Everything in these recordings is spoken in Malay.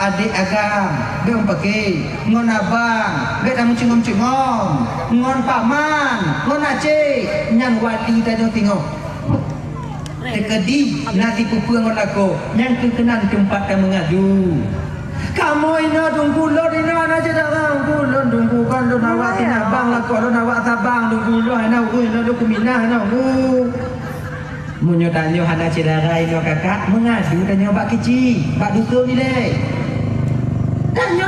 adik agam beong pakai ngon abang be tamu cingom-cingom ngon paman ngon aceh nyang wali tanya tengok tekedi nanti pupuang ngon lako nyang kekenan tempat yang mengadu kamu ina tunggu lo ina aja dah tunggu tunggu kan lo nawak tina bang lako lo nawak tabang tunggu lo ina lo kuminah ina munyo tanyo hana cedara ino kakak mengadu tanyo bak kecil bak dukun ni deh tanyo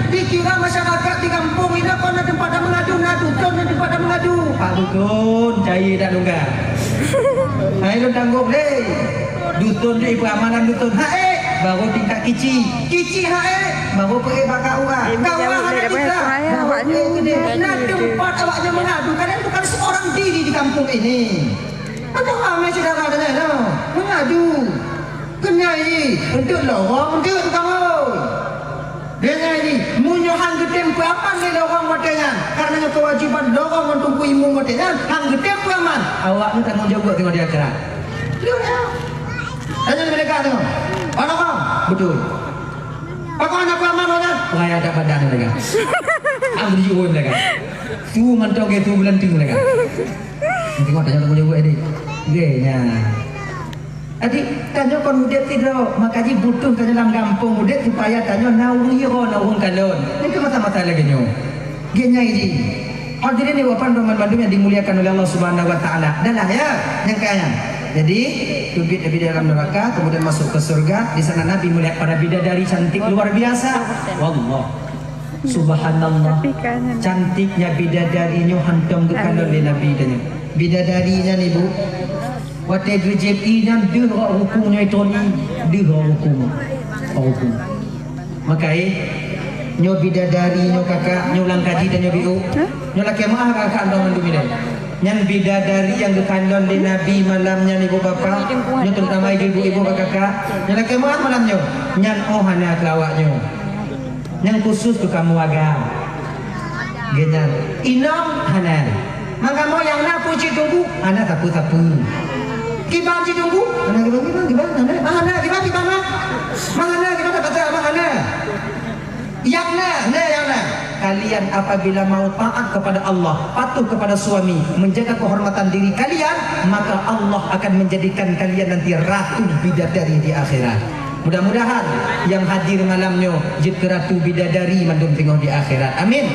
dikira masyarakat di kampung ini kau nak tempat mengadu dukun nak tempat mengadu pak dukun cai tak longgar ayo tangguh deh dukun deh peramanan dukun hae baru tingkat kecil hae baru pergi bakar orang kau hana kita nak tempat awaknya mengadu kalian bukan seorang diri di kampung ini. Ada ramai saudara katanya no, mengadu, kenai untuk lorong untuk kamu. Dengan ini, munyo hang getem peraman ni lorong motengan, karena kewajiban lorong untuk ilmu motengan, hang getem peraman. Awak ni tanggung jawab tengok dia kerana. Tanya mereka tengok, mana kau? Betul. Apa anak peraman mana? Pengaya ada badan mereka. Ambil jiwa mereka. Tu mantau ke tu bulan tu mereka. Tengok tanya tanggung jawab ini. Gaya. Adik tanya kon mudet tidak, makanya butuh ke dalam kampung mudet supaya tanya naung hiro naung kalon. Ini ke mata-mata lagi nyo. Gaya ini. Hadirin di wapan Roman Bandung yang dimuliakan oleh Allah Subhanahu Wa Taala. Adalah ya yang kaya. Jadi tubit di dalam neraka, kemudian masuk ke surga. Di sana Nabi melihat para bidadari cantik luar biasa. Wallah. Subhanallah. Cantiknya bidadarinya hantam ke kalon oleh Nabi tanya. Bidadarinya nih bu, waktu GJP nya dia hukumnya itu ni, dia hukum. Makanya nyo bidadari nyo kakak nyo lang kaji dan nyo biu, nyo laki mah kakak dong mandu bidadari. Yang bidadari yang dikandung di Nabi malamnya nih bu bapak, nyo terutama ibu kakak, nyo laki mah malamnya, nyan hana kelawaknya, yang khusus ke kamu agam, genyan, inam hana. Maka mau yang nak puji tunggu, anak tapu. Kiban ci tunggu, anak gimana? Mana gimana? Mana kita baca mana? Yang na. Kalian apabila mau taat kepada Allah, patuh kepada suami, menjaga kehormatan diri kalian, maka Allah akan menjadikan kalian nanti ratu bidadari di akhirat. Mudah-mudahan yang hadir malamnya jadi ratu bidadari mandum tengok di akhirat. Amin.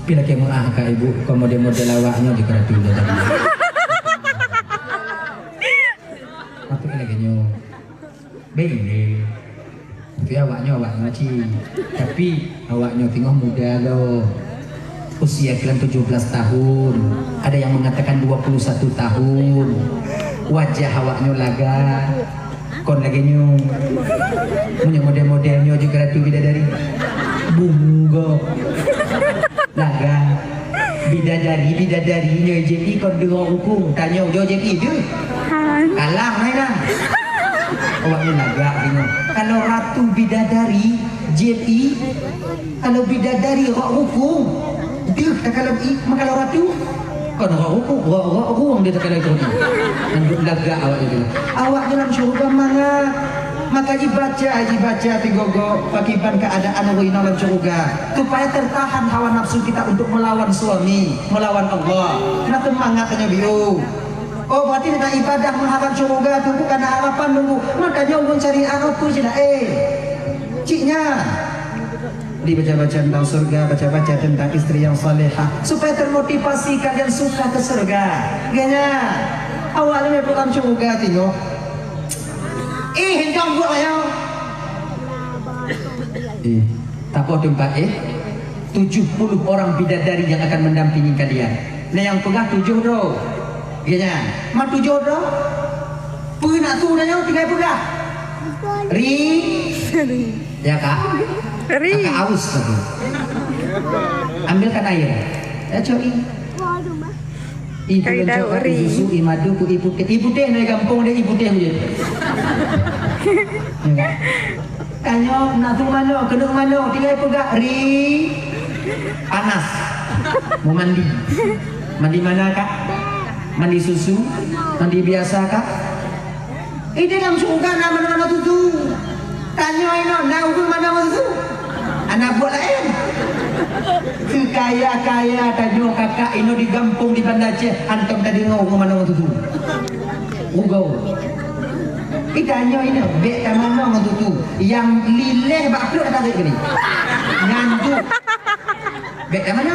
Bila kamu kak ibu, kau model-model awaknya di keratu udah tadi. Apa lagi nyo? Beli. Tapi awaknya ci. Tapi awaknya tengok muda loh. Usia kalian 17 tahun. Ada yang mengatakan 21 tahun. Wajah awaknya laga. Kon lagi nyo. Punya model-modelnya di keratu bidadari. Bungo. Laga bidadari nyo JP kon dengar hukum tanya jo JP tu kalah main dah awaknya laga tengok kalau ratu bidadari JP kalau bidadari rok hukum dia tak kalau ratu kon rok hukum dia tak kalau itu dan laga awak dalam syurga mangat maka dibaca tigogo pakiban keadaan Allah dalam surga supaya tertahan hawa nafsu kita untuk melawan suami, melawan Allah. Nah semangatnya biu. Oh berarti kita ibadah mengharap surga tunggu karena harapan nunggu. Makanya ulun cari arah tu sudah ciknya dibaca-baca tentang surga, baca-baca tentang istri yang salehah supaya termotivasi kalian suka ke surga. Ganya awalnya dalam surga tengok. Hentong buat ayam. Tak apa tempat 70 orang bidadari yang akan mendampingi kalian. Nah yang pegah 7 doh. Ganya, mak 7 doh. Pergi nak tu dah nyawa tinggal pegah. Ya kak. Kakak aus tadi. Ambilkan air. Ya coy. Ibu mencoba susu imadu ku ibu teh dari kampung dia ibu teh je. Kanyo nak tu mana kedung mana tinggal pegak panas mau mandi mana kak mandi susu mandi biasa kak dalam surga nama-nama tutu Tanya ino, nak hukum mana tu? Anak buat lain. Kaya-kaya tanya kakak ino di kampung di Banda Aceh, antum tadi ngau hukum mana tu? Ugau. Tanya ino, bek mana tu? Yang lileh baklo dah tarik ni. Nganjuk. Bek mana?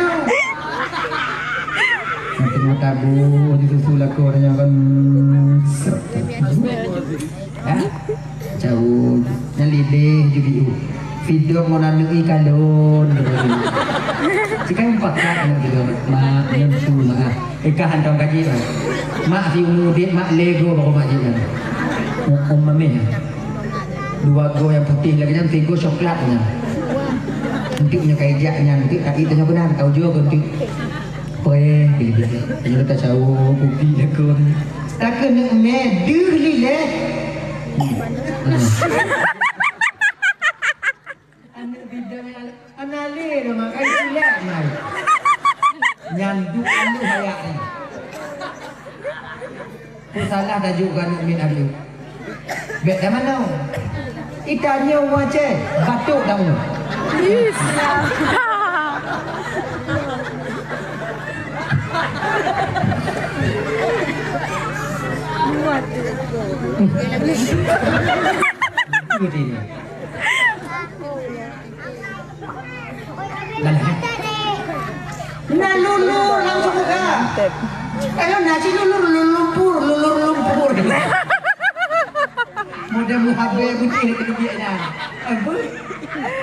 Tengok tabu disusul aku orangnya kan. Ya. Jauh nyalideh jubiu video mau nanui kalon jika empat kan gitu mak nyusu mak ikahan dong kaji mak si umudit mak lego baru mak jikan mame dua go yang putih lagi nanti go coklatnya nanti punya kaijaknya nanti kaki tanya benar tahu juga nanti poe gitu kita tak tahu kopi lego tak kena medur lileh anak bidang anale nama kai silap mai nyanduk anu hayak ni ku salah dah juga nak min alu bet dah mana itanya waje batuk dah mu begini. Nah lulu langsung buka. Kalau nasi lulur lumpur. Mudah muhabbe bunyi dekat dia nya. Apa?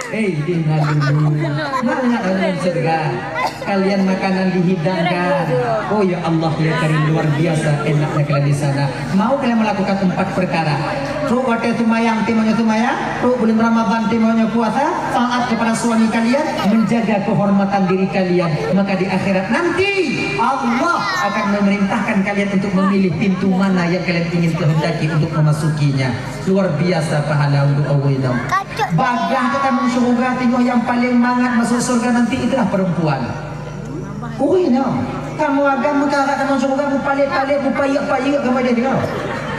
Dia lulu. Mana dalam surga? Kalian makanan dihidangkan. Oh ya Allah ya Karim luar biasa enaknya kalian di sana. Mau kalian melakukan 4 perkara. Tuh waktu tumayang timnya tumayang, tuh bulan Ramadan timnya puasa, taat kepada suami kalian, menjaga kehormatan diri kalian. Maka di akhirat nanti Allah akan memerintahkan kalian untuk memilih pintu mana yang kalian ingin kehendaki untuk memasukinya. Luar biasa pahala untuk Allah. Bagah kita masuk surga, tengok yang paling mangat masuk surga nanti itulah perempuan. Kamu agama kamu surga, kamu palit-palit, kamu payik-payik kamu dia tengok.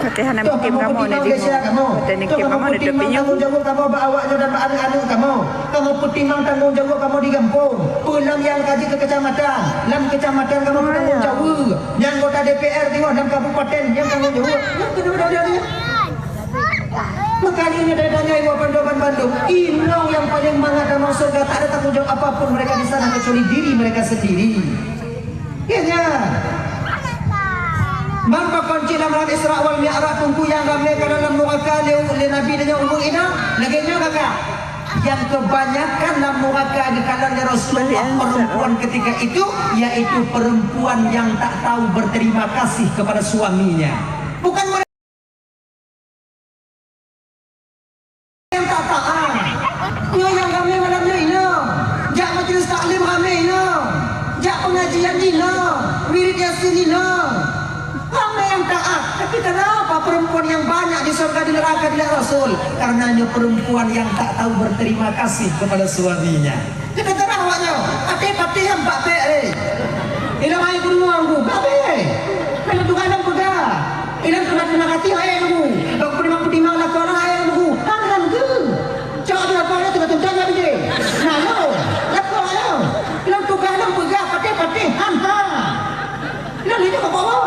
Latihan nak bikin kamu nak tengok. Teknik kamu nak dapatnya. Kamu jawab kamu bawanya dan anak-anak kamu. Kamu petimang tanggung jawab kamu di kampung. Pulang yang kaji ke kecamatan. Dalam kecamatan kamu tanggung jawab. Yang kota DPR tengok dalam kabupaten yang tanggung jawab. Yang kedua dia. Makanya dari tanya ibu Bandung. Inau yang paling mangat dalam surga, tak ada tanggung jawab apapun mereka di sana kecuali diri mereka sendiri. Ya. Maka kunci dalam Isra wal Mi'raj tunggu yang ramai ke dalam neraka le Nabi dan umur ini laginya kakak yang kebanyakan dalam neraka di kalangan Rasulullah perempuan ketika itu yaitu perempuan yang tak tahu berterima kasih kepada suaminya, bukan yang tak taat. Yang ramai malamnya ini jak majlis taklim ramai ini jak pengajian ini wirid yasin ini ramai yang taat. Tapi kenapa perempuan yang banyak di surga di neraka tidak Rasul? Karenanya perempuan yang tak tahu berterima kasih kepada suaminya. Kita terang awaknya pati-pati yang mbak pe ilang air beruang bu babe kalau Tuhan yang pegang ilang terima kasih air bu kalau petimang lah korang air bu tangan ke cakap dia korang tengah-tengah dia bide nah lo lakor lo ilang Tuhan yang pegang pati-pati hampa ilang ini apa-apa.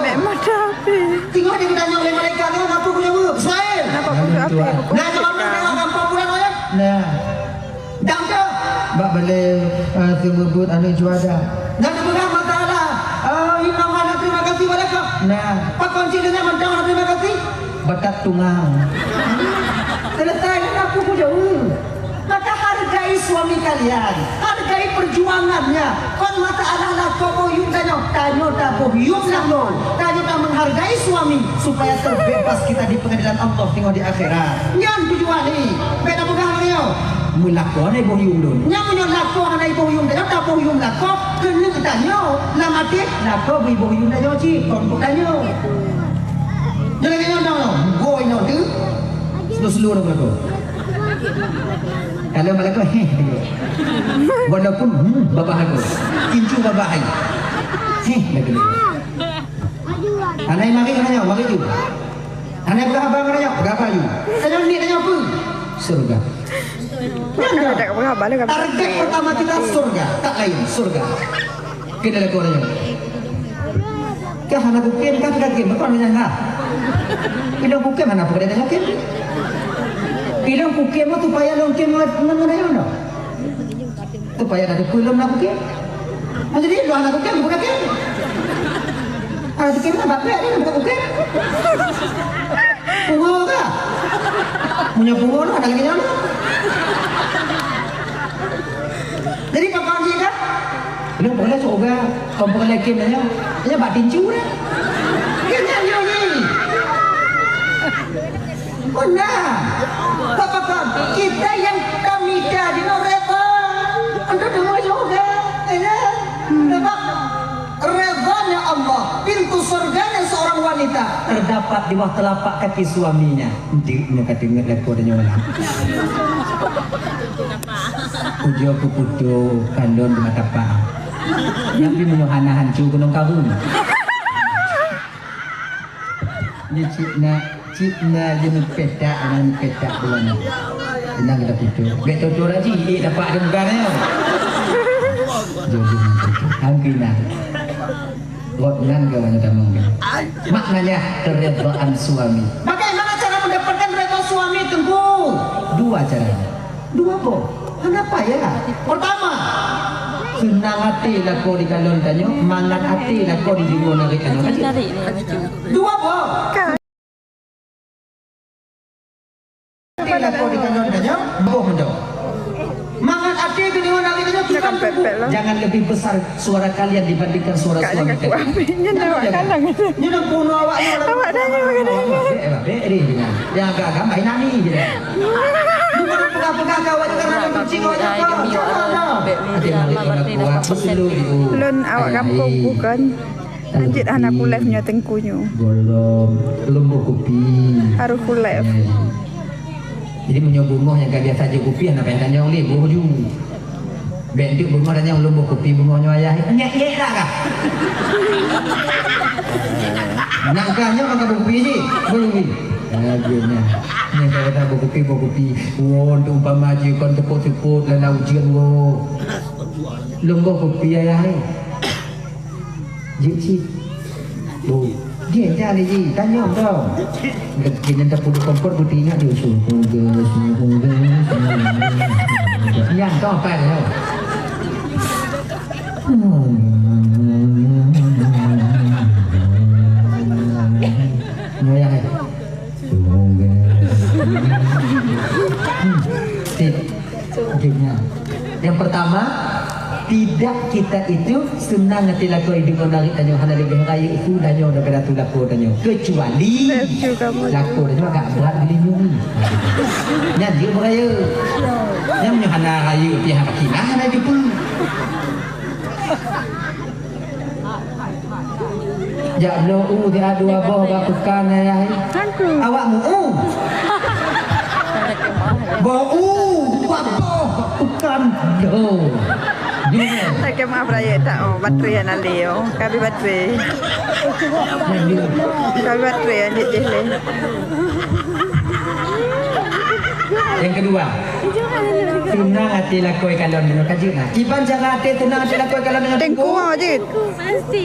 Memang capek. Tengok dia ditanya oleh mereka, tengok apa punya bu? Ismail. Kenapa aku capek? Nah, coba tengok apa bulan ayat. Nah. Dam tu. Bak boleh sebut anu juada. Dan kemudian matalah. Imam Allah terima kasih pada kau. Nah. Pak kunci dengan mantap terima kasih. Bakat tunggang. Selesai dengan aku punya. Maka hargai suami kalian, hargai perjuangannya. Kon mata Allah kau boyum tanya tak boyum nak lo. Tanya tak menghargai suami supaya terbebas kita di pengadilan Allah tengok di akhirat. Yang tujuan ni, beda pegang dia. Mulako ni boyum dun. Yang mulako ni boyum dia tak boyum lako. Kena tanya, nak mati lako boyum dia cik. Kon tanya. Jangan tanya dong. Go ino tu. Slow dong. Kalau malako walaupun babah aku kincu babah ai lagi anai mari tu anai berapa bang berapa you? Tanya ni tanya apa? Surga. Ada tak berapa lah kan? Target pertama kita surga, tak lain surga. Kita lihat orangnya. Kah anak bukan kan kaget, bukan menyangka. Bilang bukan mana bukan ada mungkin. Bilang bukan mah tu payah longkem mana yang mana? Tu payah ada kulum nak bukan. Jadi lu anak bukan bukan kan? Anak bukan mana bapak ni bukan bukan. Bunga kah? Punya bunga tu ada lagi mana? Jadi pakai dia kan? Belum boleh coba kompor lagi nanya, dia batin curi. Dia nyanyi ni. Benar. Bapak kita yang kami jadi mereka untuk semua juga. Ya. Sebab redanya Allah, pintu surganya seorang wanita terdapat di bawah telapak kaki suaminya. Dia kata ingat lagu adanya orang. Ujo kupudo kandon di mata pak. Yang di menyuhana hancu gunung karun. Ni cipna jenis petak dengan petak bulan. Senang kita putu. Betul lagi dapat ada bukannya. Jadi hampina. Rodnan ke mana tamu? Maknanya keredaan suami. Bagaimana cara mendapatkan redha suami Tengku? Dua cara. Dua apa? Kenapa ya? Pertama, senang hati lah kau di kalon tanya, mangat hati lah kau di dimana kita tanya. Dua apa? Hati lah kau di kalon tanya, bohong dong. Mangat hati di dimana kita tanya, jangan lebih besar suara kalian dibandingkan suara suami kalian. Ini nak bunuh awaknya. Awak dah ni bagaimana? Beri dengan yang agak main nani je. Bukan pegang-pegang kawan karena benci kau Lun awak kampung bukan. Lanjut anak kulefnya tengkunya. Golong, lembut kopi. Harus kulef. Jadi punya bunga yang gak biasa je kopi anak yang tanya oleh bunga ju. Bentuk bunga tanya lembut kopi bunganya ayah. Nyek-nyek lah kah? Nakanya makan kopi je. Boleh. Akhirnya yang kata kopi untuk umpama je kon tepuk-tepuk dalam ujian wo lembut kopi ayah je oh dia cari je tanya tau kena tepuk kompor butinya dia suruh yang kau apa tau ayah yang pertama, tidak kita itu senang nanti laku hidup orang tanya hana lebih raya itu tanya dah kena tu laku tanya kecuali laku tanya agak berat dilindungi. Yang dia beraya, yang hana raya pihak kina hana dia pun. Jak lo dia dua boh bakukan ayah. Awakmu bau bukan do. Tak ke maaf raya tak baterai yang leo. Kami baterai. Kami baterai yang je le. Yang kedua, tenang hati lakoi kalau dengan kaji nak. Iban jangan hati tenang hati lakoi kalau dengan tengku aje.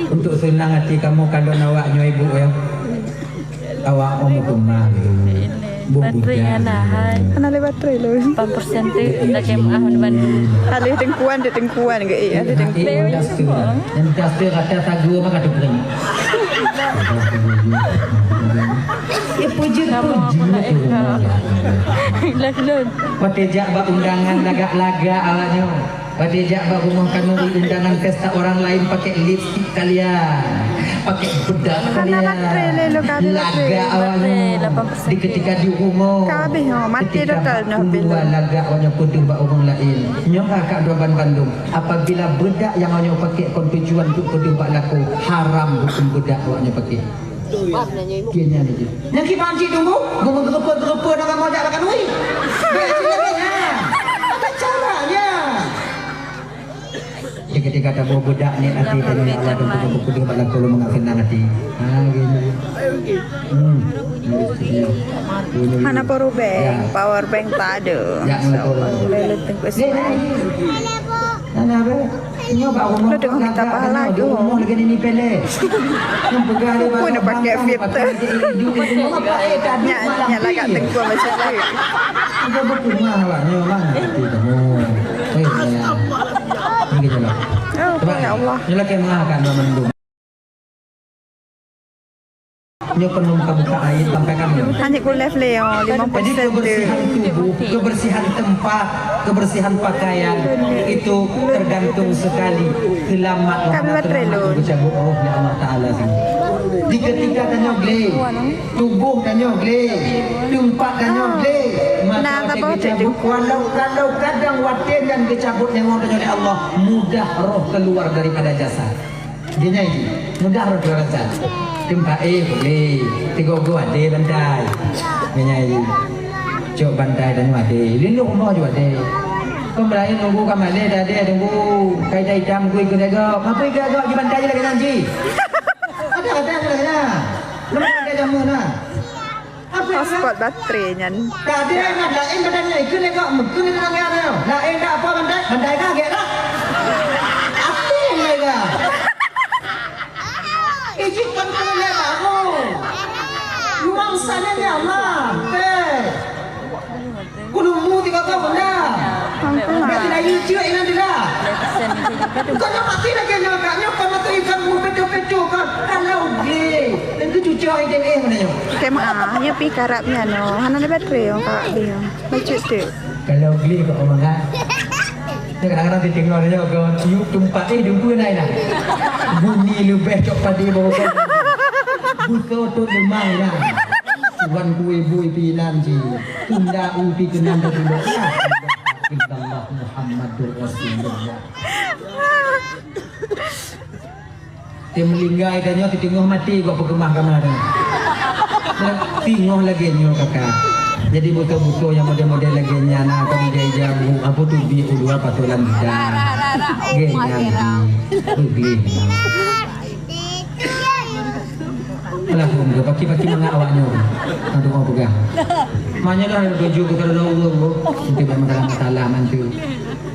Untuk senang hati kamu kalau awaknya ibu ya. Awak omong baterai anahan ana le baterai lo 4% tu dah kemah di Bandung ada tengkuan ke ada tengkuan yang dasar kata sagu maka tu beri puji laklun patejak bak undangan lagak-lagak awaknya patejak bak rumah kamu undangan pesta orang lain pakai lipstick kalian pakai bedak kalian laga awalnya di ketika di rumah ketika dua laga awalnya kudu bak orang lain nyok kakak dua Bandung apabila bedak yang awalnya pakai kontujuan untuk kudu bak laku haram hukum bedak awalnya pakai kianya ni yang kita anci tunggu gerupa nak kamu ajak makan duit apa caranya ketika ada bawa budak ni nanti tanya ya Allah dan buku dia balik kalau mengakhirkan nanti. Gini. Mana power bank? Power bank tak ada. Ya, Boleh tengok sini. Nana apa? Nyoba umur. Lu tengok kita pahala tu. Umur lagi ni pelek. Yang pegang dia. Pun nak pakai filter. Nyala kat tengkuan macam tu. Ada betul mah awaknya bang. Kamu. Ini je lah. Oh, ya Allah. Nyala ke mengakan mendung. Nyo penuh buka air sampai kami. Hanya ku left leo 50% Jadi kebersihan tubuh, kebersihan tempat, kebersihan pakaian itu tergantung sekali kelamat bercabut rohnya Allah Taala sini. Di ketika tanya gle, tubuh tanya gle, tempat tanya gle, maka dicabut kalau kadang waten dan dicabut yang mau oleh Allah mudah roh keluar daripada jasad. Dia ini mudah roh keluar jasad. Tempat boleh, tiga gua ada bandai, menyai, cok bandai dan ada, lindung rumah juga ada. Kau berani nunggu kamar ada, nunggu kaitan hitam gue ikut agak, apa ikut agak di bandai je lagi nanti. Ada lagi na, lemah ada jamu na. Hotspot baterainya. Tak ada nak lain badannya, ikut agak, mungkin ada lagi ada. Lain tak apa bandai kaget lah. Apa yang lagi? Ijikan kena kamu. Nuansanya ni Allah. Kulumu tiga kau benda. Berarti dah hijau ini dah. Kau nak mati lagi nak kaknya. Kau nak ikan pecu-pecu kan. Kalau gay. Dan tu cuci air dia mana yo. Kemah, nya pi karapnya no. Hana ada baterai yang kak dia. Macam tu. Kalau gay kau omong kan. Kadang-kadang dia tengok dia kau tiup tempat jumpa naik dah. Bunyi lebih cok padi bawa kau. Buka tu lemang dah. Tuan bui pilan ji. Tunda upi kenan dah dulu. Allah Muhammadur Rasulullah. Dia melinggai dan dia tengok mati gua perkemah kamar dah. Tengok lagi nyo kakak. Jadi buto-buto yang model-model lagi nyana kami jaya apa tu bi udua patulan dah. Genya beli. Alah bunggu paki-paki mengawaknya. Aduh mau pegang. Manya dah baju ke kalau Allah bu. Nanti masalah mantu.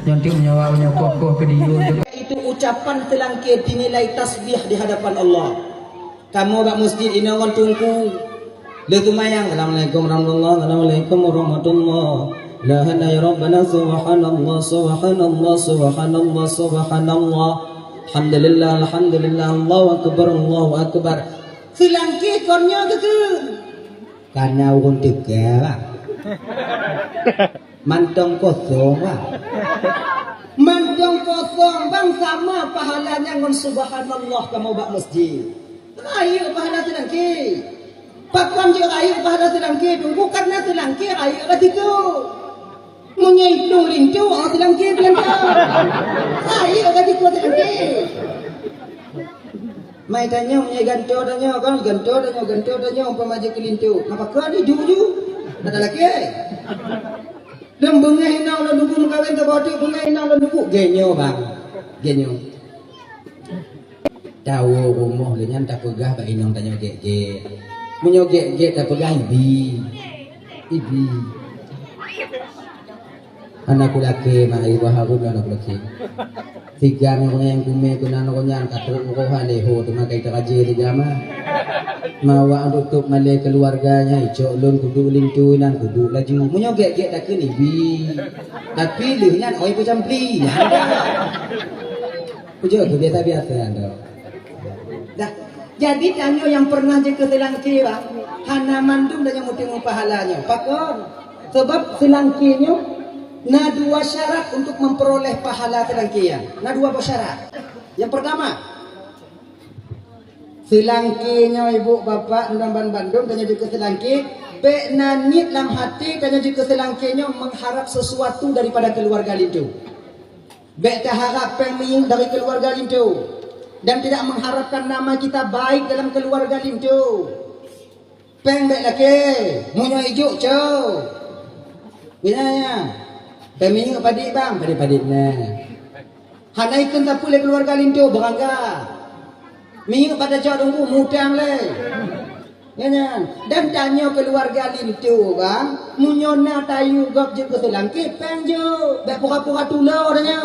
Nanti nyawa kokoh ke dia. Itu ucapan telangkit dinilai tasbih di hadapan Allah. Kamu bak masjid ini orang tunggu. Letumayang, Assalamualaikum warahmatullahi wabarakatuh. Assalamualaikum warahmatullahi wabarakatuh. La hana ya Rabbana subhanallah subhanallah subhanallah subhanallah. Alhamdulillah alhamdulillah Allahu akbar Allahu akbar. Silangki kornya gitu. Karena urun tiga. Mantong kosong lah. Mantong kosong bang sama pahalanya ngon subhanallah kamu bak masjid. Ayo pahala silangki. Pakam je air pada telangkir tu bukan nak telangkir air kat situ. Menyitung lintu orang telangkir telangkir. Air kat situ telangkir. Mai tanya punya ganto tanya kan ganto tanya umpama je ke lintu. Apa kau ni juju? Ada lagi. Dan bunga hina ulah nunggu kawin tu bodi bunga hina ulah nunggu genyo bang. Genyo. Tahu rumah lenyan tak pegah bak inong tanya ge. Menyogek-gek tak pegang ibi. Anak laki mak ibu harun anak laki. Tiga yang kume kunan ronya katruk rohan leho tu makai teraje tiga mah. Mawa untuk malai keluarganya icok lun kudu lintu nan kudu laju. Menyogek-gek tak kini ibi. Tapi lehnya oi pecampli. Pujuk tu biasa-biasa anda. Dah. Jadi tanya yang pernah je ke Selangkira, hana mandum dan yang tengok pahalanya. Pakon. Sebab Selangkirnya na dua syarat untuk memperoleh pahala Selangkir. Na dua syarat. Yang pertama, Selangkirnya ibu bapa dalam Bandung tanya je ke Selangkir, be nanit dalam hati tanya je ke Selangkirnya mengharap sesuatu daripada keluarga lintu. Be tak harap penging dari keluarga lintu. Dan tidak mengharapkan nama kita baik dalam keluarga lintu. Peng baik laki, munyo ijuk cow. Binanya, peming padik bang, padik-padik nah. Hanai kan tak boleh keluarga lintu berangga. Minggu pada jauh tunggu mudang le. Ya, dan tanya keluarga lintu bang, munyona tayu gap je ke selangki peng je, bek pura-pura tulau tanya.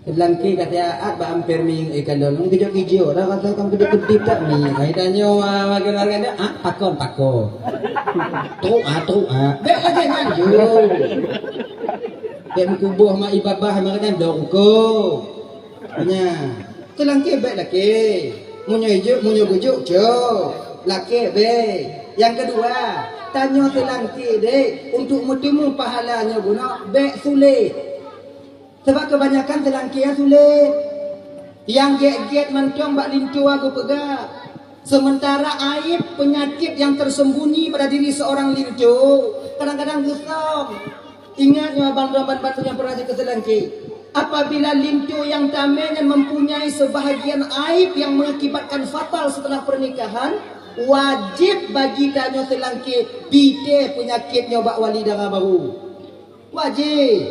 Selangki kata at ba hampir ming ikan dong, kejok hijau, dah kata kamu kedip-kedip tak mi. Kaya tanya keluarga dia, pakon. Truk, bek aja nganju. Bek mkubuh mak ibabah makanya dongko. Nya. Selangki baik laki, munyo gujuk jo, laki baik. Yang kedua, tanya selangki dek untuk bertemu pahalanya guna baik sulit. Sebab kebanyakan selangki yang sulit, yang get mentong bak lintu aku pegang. Sementara aib penyakit yang tersembunyi pada diri seorang lintu kadang-kadang gusam. Ingatnya abang-abang yang pernah ke selangki. Apabila lintu yang tamanya mempunyai sebahagian aib yang mengakibatkan fatal setelah pernikahan, wajib bagi danyo selangki bide penyakitnya bak wali darah baru. Wajib.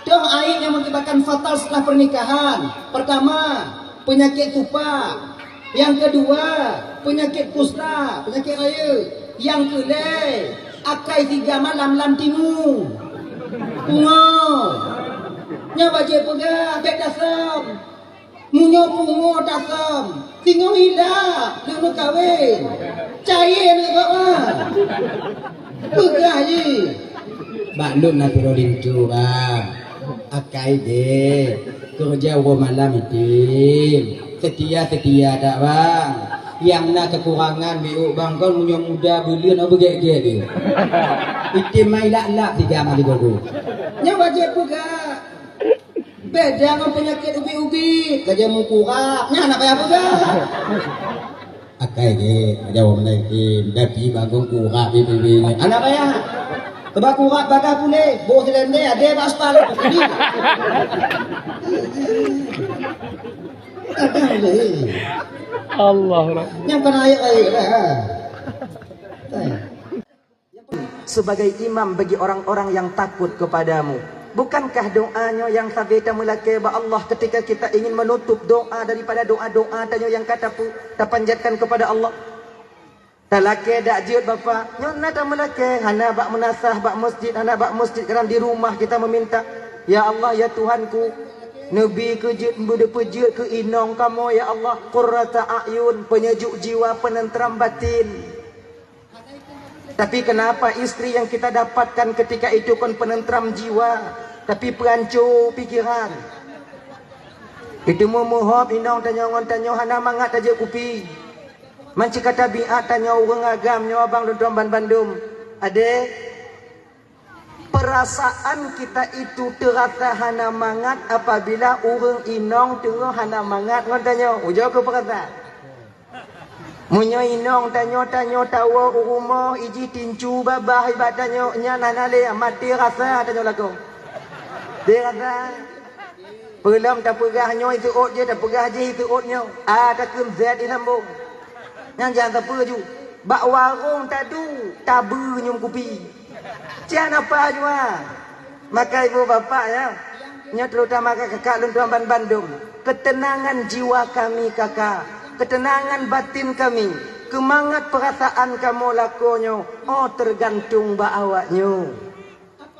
Dah aib yang mengakibatkan fatal setelah pernikahan. Pertama, penyakit tupa. Yang kedua, penyakit kusta, penyakit raya. Yang kedua, akai 3 malam lam tingu. Pungo. Nya wajib pegang bek dasam. Munyo pungo dasam. Tinggal hilang, nak kahwin. Cair nak buat. Pegang je. Baklum nak perlu lintu bang. Akai deh. Kerja malam itu. Setia tak bang. Yang nak kekurangan biuk bang kon munyo muda bulian apa gek-gek dia. Itu mai lak-lak 3 malam gogo. Nya wajib pegang. Beda dengan penyakit ubi-ubi, kerja mukurap, nya nak payah pegang. Akai ke, jawab lagi, tapi bangun kurap bibi ni. Anak payah. Sebab kurap bakal boleh, bos selende ada baspal. Allah. Yang kena air dah. Sebagai imam bagi orang-orang yang takut kepadamu. Bukankah doanya yang sabita melaki ba Allah ketika kita ingin menutup doa daripada doa-doa tanya yang kata pu tapanjatkan kepada Allah. Talake dak jiut bapa, nyona ta melaki hana bak menasah bak masjid, hana bak masjid kerana di rumah kita meminta, ya Allah ya Tuhanku, nabi ke jiut bude pejut ke inong kamu ya Allah, qurrata ayun, penyejuk jiwa, penenteram batin. Tapi kenapa istri yang kita dapatkan ketika itu kan penenteram jiwa, tapi perancur pikiran. Itu memohon inong tanya hana mangat aja kupi. Manci kata biat tanya orang agam nyawa abang dondom Bandung. Ade perasaan kita itu terasa hana mangat apabila orang inong tengah hana mangat ngon tanya ujau ke perasaan. Munyo inong tanyo tawa rumah iji tincu babah ibadanyo nya nanale mati rasa tanyo lagu. Dia rasa belum tak pegah nyo itu ot je tak pegah je itu otnyo. Tak kum zat di lambung. Yang jangan tak perju. Bak warung tadu tabu nyum kupi. Jangan apa jua. Maka ibu bapak ya, nya terutama kakak luntuan Bandung. Ketenangan jiwa kami kakak. Ketenangan batin kami, kemangat perasaan kamu lakonyo, tergantung ba awaknyo.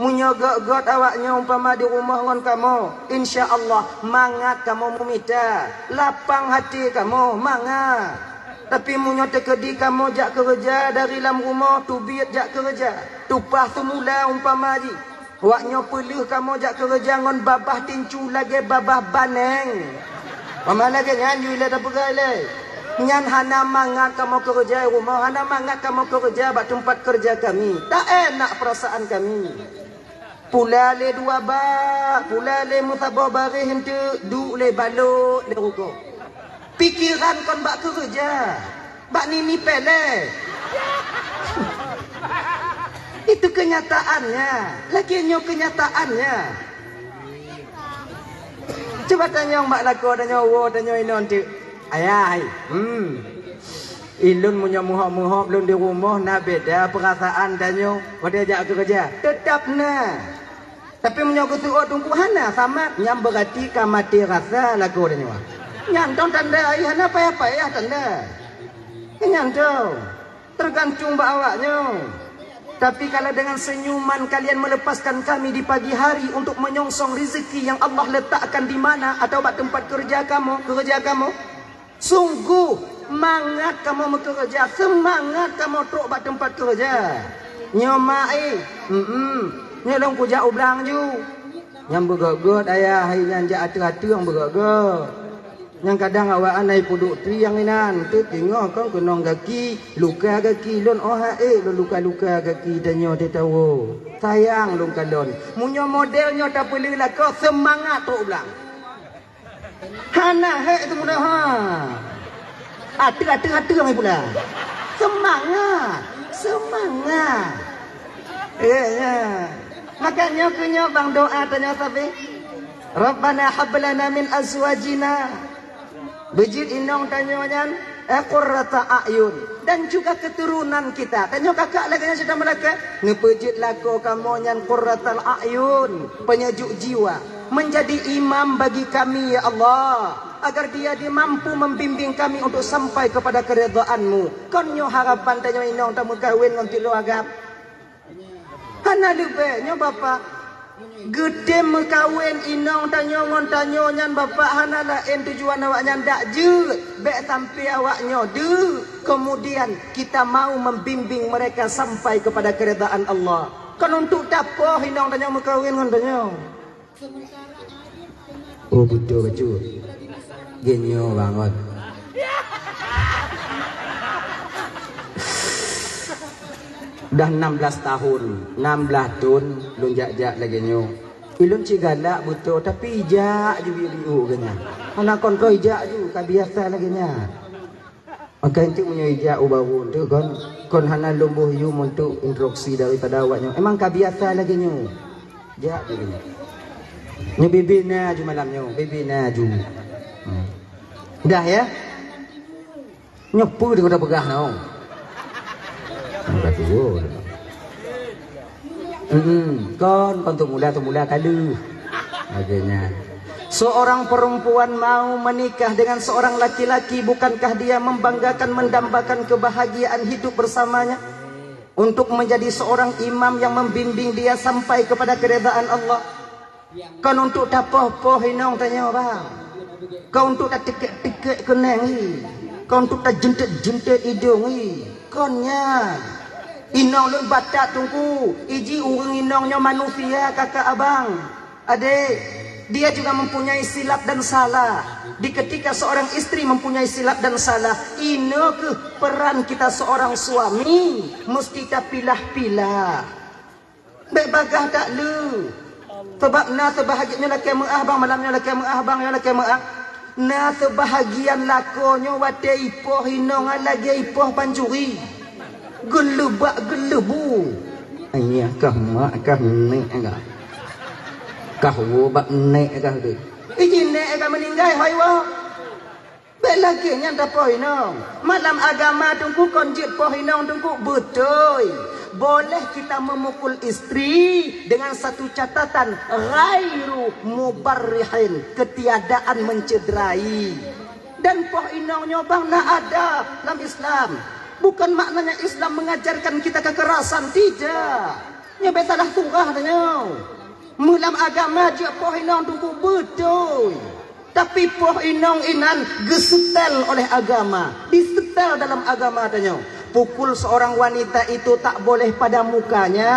Munyo got awaknyo umpama di rumah ngon kamu, insya Allah mangat kamu memita, lapang hati kamu mangat. Tapi munyo tekedi kamu jak kerja dari dalam rumah tubiat jak kerja, tupah semula umpama ji. Waknyo peluh kamu jak kerja ngon babah tincu lagi babah baneng. Pamana ke nyanyi le tak pegai le. Nyan hana mangat kamu kerja rumah, hana mangat kamu kerja bak tempat kerja kami. Tak enak perasaan kami. Pula le 2 bak, pula le musabah barih hente du le balot le ruko. Pikiran kon bak kerja. Bak nini pele. Itu kenyataannya. Laginya kenyataannya. Coba tanya mbak lako, tanya wo, tanya inon tu. Ayah, Ilun punya muhok-muhok lun di rumah nak beda perasaan danyo. Pada ajak aku kerja. Tetap nah. Tapi punya kesuruh tungku hana sama nyam berarti kamati rasa lagu danyo. Nyantong tanda ayah apa ya tanda. Nyantong. Tergantung awaknya. Tapi kalau dengan senyuman kalian melepaskan kami di pagi hari untuk menyongsong rezeki yang Allah letakkan di mana atau buat tempat kerja kamu, sungguh semangat kamu bekerja, semangat kamu truk buat tempat kerja. Nyomai, nyolong kuja ublang ju, yang bergogot ayah, yang jak atu-atu yang bergogot. Yang kadang awak anai puduk tri yang inan tu tengok kan kenong kaki luka kaki lon lo luka-luka kaki danyo dia tahu sayang lon kalon munyo modelnya tak perlu lah kau semangat tu ulang hana tu mudah atu mai pula semangat ya makanya kunyo bang doa tanya sapi Rabbana hablana min azwajina bejit inong tanyonya qurrata a'yun dan juga keturunan kita tanyo kakak lagi yang sudah melaka ngepejit lako kamu nyan qurratal a'yun penyejuk jiwa menjadi imam bagi kami ya Allah agar dia mampu membimbing kami untuk sampai kepada keridhaan-Mu konyo harapan tanyo inong tamu kawin ngonti lo agam hana lebe nyo bapak gede mekawin inong tanyo ngon tanyo nyan bapak hana lain tujuan awak nyan dak je bek sampai awaknya de kemudian kita mau membimbing mereka sampai kepada keridhaan Allah kan untuk dapoh inong tanyo mekawin ngon tanyo oh betul genyo banget dah 16 tahun 16 tahun lun jak lagi nyo ilun cigalak betul tapi jak je biu ganya anak kon kau jak ju ka biasa lagi nya maka itu punya jak baru tu kon hana lumbuh yu untuk instruksi daripada awaknya emang ka biasa lagi nyo jak je ganya nyo bibina ju malam nyo bibina ju dah ya nyopu dia dah pegah nau kon tu mula kalu akhirnya seorang perempuan mau menikah dengan seorang laki-laki bukankah dia membanggakan mendambakan kebahagiaan hidup bersamanya untuk menjadi seorang imam yang membimbing dia sampai kepada keridhaan Allah kan untuk dapoh-poh inong tanya bang kau untuk tak tikek kenang kau untuk tak jentet hidung konnya inong lun batak tungku iji urang inongnya manusia kakak abang adik dia juga mempunyai silap dan salah di ketika seorang istri mempunyai silap dan salah ino ke peran kita seorang suami mesti kita pilah-pilah bebagah tak lu sebab na terbahagianya laki menah bang malamnya laki menah bang ya laki menah na terbahagian lakonyo wate ipoh inong lagi ipoh pancuri gelebak gelebu ayah kah mak kah nek kah wobak nek kah tu izin nek kah meninggal hai wa belagi nya ta poinong malam agama tungku konjit poinong tungku betul boleh kita memukul istri dengan satu catatan ghairu mubarrihin ketiadaan mencederai dan poinongnya bang nak ada dalam Islam. Bukan maknanya Islam mengajarkan kita kekerasan, tidak. Nya betalah turah tanya. Mulam agama dia poh inong tungku betul. Tapi poh inong inan gesetel oleh agama. Disetel dalam agama tanya. Pukul seorang wanita itu tak boleh pada mukanya,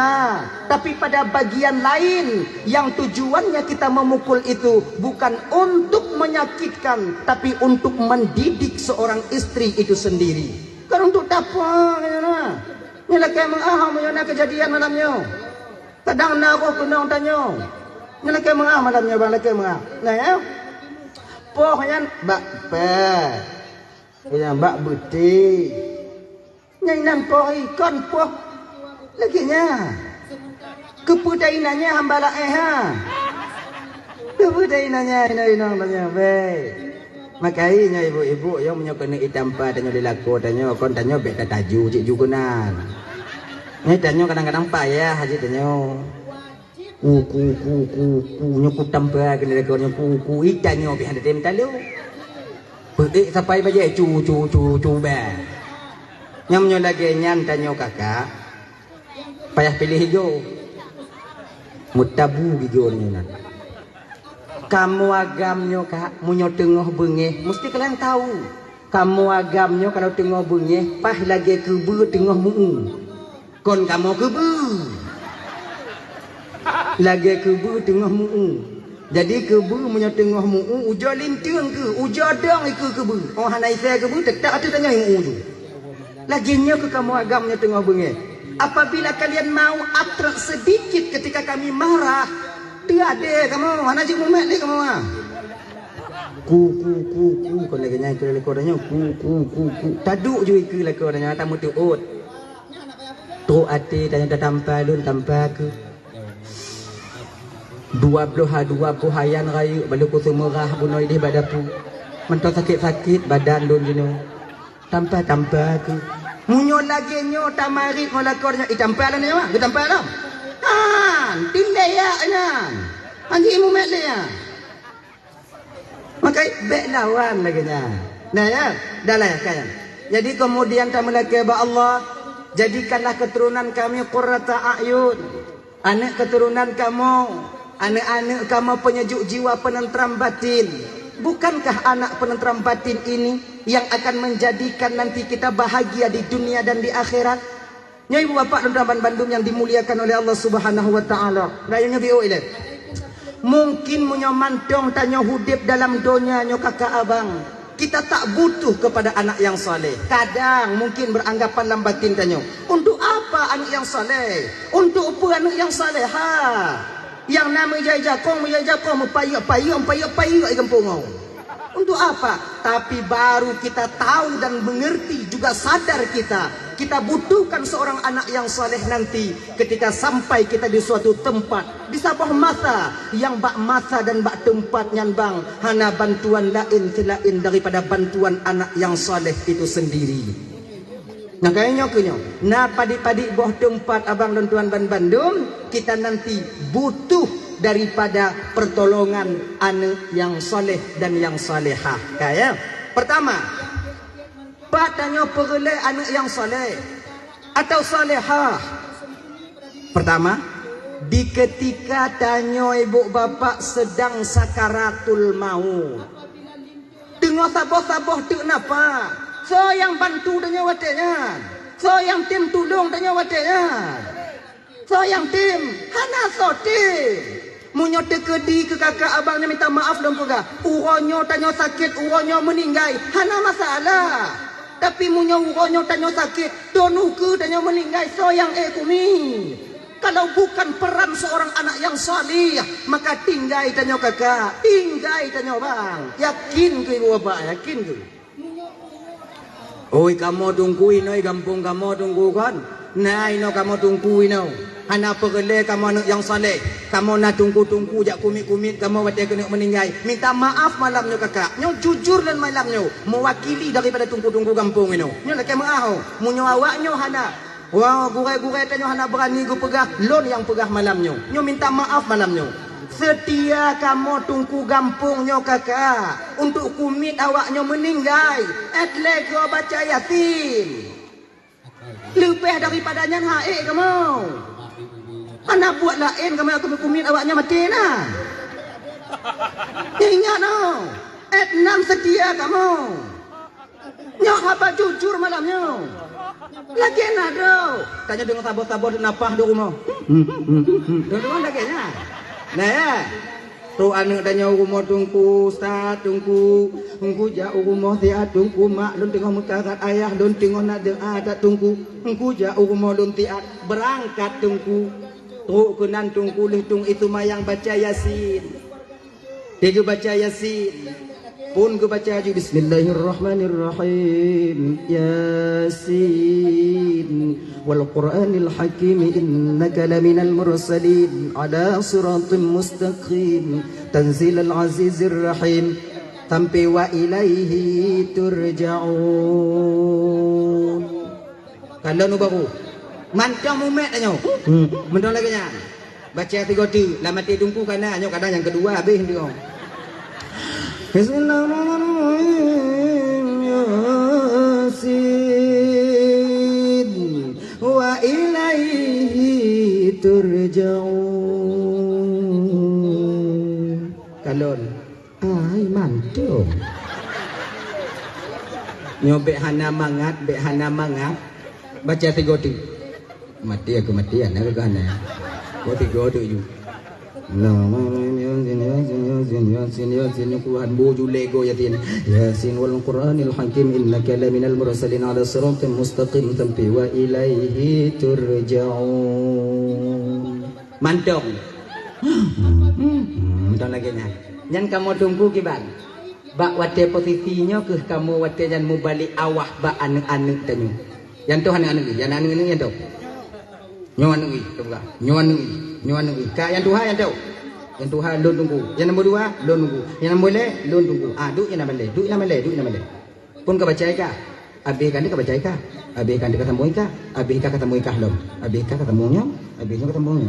tapi pada bagian lain yang tujuannya kita memukul itu bukan untuk menyakitkan, tapi untuk mendidik seorang istri itu sendiri. Kan untuk apa ya? Ni laki mengah menyana kejadian malamnya. Kadang nak aku kena tanya. Ni laki mengah malamnya bang laki mengah. Nah ya. Poh yang bak pe. Yang bak buti. Nyainan poh ikan poh. Laginya. Kepudainannya hambala ha. Kepudainannya ina tanya baik. Makanya ibu-ibu yang punya kena itampa tanya dilako tanya kon tanya beta taju cik jugunan. Ini tanya kadang-kadang payah haji tanya. Ku nyoku tampa kena dilako nyoku itanyo bihan tem talu. Betik sampai baje cu ba. Nyamnyo lagi nyan tanya kakak. Payah pilih hijau. Mutabu hijau ni nak. Kamu agamnya kak, munyo tengah bengeh, mesti kalian tahu. Kamu agamnya kalau tengah bengeh, pah lagi kebu tengah muu. Kon kamu kebu, lagi kebu tengah muu. Jadi kebu munyo tengah muu, ujo lintang ke, ujo dong iku kebu. Oh hanai saya kebu, tetap ada tanya yang uju. Laginya ke kamu agamnya tengah bengeh. Apabila kalian mau atrak sedikit ketika kami marah. Tiada kamu, mana cik mumet ni kamu ah? Ku, kau lagi nyanyi ke lekornya ku. Taduk juga ke lekornya, tamu tuut. Tu ati tanya tanpa lun tanpa ke. 20 hayan rayu, balu ku semerah bunoi di badapu. Mentok sakit badan lun jino. Tanpa ke. Munyo lagi nyo tamarit ngolakornya, itampa lah ni mah, itampa lah. Tindai ya kan anjing mumet dia maka bek lawan lagi nah ya dah lah kan jadi kemudian kami lagi ba Allah jadikanlah keturunan kami qurrata a'yun anak keturunan kamu anak-anak kamu penyejuk jiwa penentram batin bukankah anak penentram batin ini yang akan menjadikan nanti kita bahagia di dunia dan di akhirat. Nyai ibu bapak dan Taman Bandung yang dimuliakan oleh Allah Subhanahu wa taala. Rayanya bio ile. Mungkin munyo mantong tanya hudip dalam dunia nyo kakak abang. Kita tak butuh kepada anak yang saleh. Kadang mungkin beranggapan dalam batin tanya, untuk apa anak yang saleh? Untuk apa anak yang saleh? Yang nama jajakong payu kampung. Untuk apa? Tapi baru kita tahu dan mengerti juga sadar kita butuhkan seorang anak yang saleh nanti ketika sampai kita di suatu tempat di sebuah masa yang bak masa dan bak tempat yang bang hana bantuan lain selain daripada bantuan anak yang saleh itu sendiri. Nah kayaknya nah padi-padi boh tempat abang dan tuan Bandung kita nanti butuh daripada pertolongan anak yang soleh dan yang salehah. Kaya pertama, patanya perle anak yang soleh atau salehah. Pertama, di ketika tanya ibu bapak sedang sakaratul maut. Tengok saboh-saboh tu kenapa? So yang bantu tanya watenya. So yang tim tolong tanya watenya. So yang tim hana so tim. Munyo tekedi ke kakak abangnya minta maaf dong pega. Uronyo tanya sakit, uronyo meninggal, hana masalah. Tapi munyo uronyo tanya sakit, donuku tanya meninggal, soyang kumi. Kalau bukan peran seorang anak yang salih, maka tinggal tanya kakak, tinggal tanya bang. Yakin ke ibu bapak, yakin ke? Oi kamu tungguin, oi kampung kamu tunggu kan? Nah ino kamu tungguin ino. Hana perle kamu anak yang saleh. Kamu nak tunggu-tunggu jak kumit-kumit kamu batik kena meninggal. Minta maaf malamnya kakak. Nyo jujur dan malamnya mewakili daripada tunggu-tunggu kampung ini. Nyo nak kemah. Munyo awaknya hana. Wah, gurai-gurai tanya hana berani go pegah. Lon yang pegah malamnya. Nyo minta maaf malamnya. Setia kamu tunggu kampungnya kakak. Untuk kumit awaknya meninggal. Atle kau baca Yasin. Lebih daripadanya haik kamu. Anak buat lain kamu aku kumit awaknya mati nah. Ingat no. Etnam setia kamu. Nyok apa jujur malamnya. Lagi nado. Tanya dengan sabot-sabot napah di rumah. Dua-dua lagi nya. Nah ya. Tu anak tanya rumah tunggu ustaz tunggu jauh rumah tiat tunggu mak don tengok mekarat ayah don tengok nak ada tunggu jauh rumah don tiat berangkat tunggu. Truk kenan tunggu litung itu mayang baca Yasin. Dia baca Yasin. Pun ke baca juga Bismillahirrahmanirrahim. Yasin wal Qur'anil Hakim innaka laminal mursalin ala siratim mustaqim tanzilal azizir rahim. Sampai wa ilaihi turja'un. Kalau nu baru mantang mumet tanya. Mendong lagi nya. Baca 3 tu, lah mati tunggu kana nyo kadang yang kedua habis dia. Bismillahirrahmanirrahim. Yasin wa ilaihi turja'un. Kalon. Ai mantap. Nyobek hana mangat, bek hana mangat. Baca 3 tu. Mati aku matian aku kana. Kau 3 tu ju. Yasin Quran boju lego yatin Yasin wal Qur'anil hakim innaka laminal mursalin ala siratin mustaqim tampi wa ilaihi turja'un. Mantap. Mantap lagi nya. Yang kamu tunggu kiban. Bak wate posisinya ke kamu wate jan mubalik awah bak anu-anu tanya. Yang tu anu-anu yang anu-anu yang tu. Nyon anu tu buka. Nyon anu. Ka yang Tuhan yang tu. Yang Tuhan lon tunggu. Yang nombor 2 lon tunggu. Yang nombor le lon tunggu. Duk yang namale. Pun ka baca ka. Habis kan dia ka baca ka. Habis kan dia ketemu ka. Habis ka ketemu ka lom. Habis ka ketemunya. Habisnya ketemu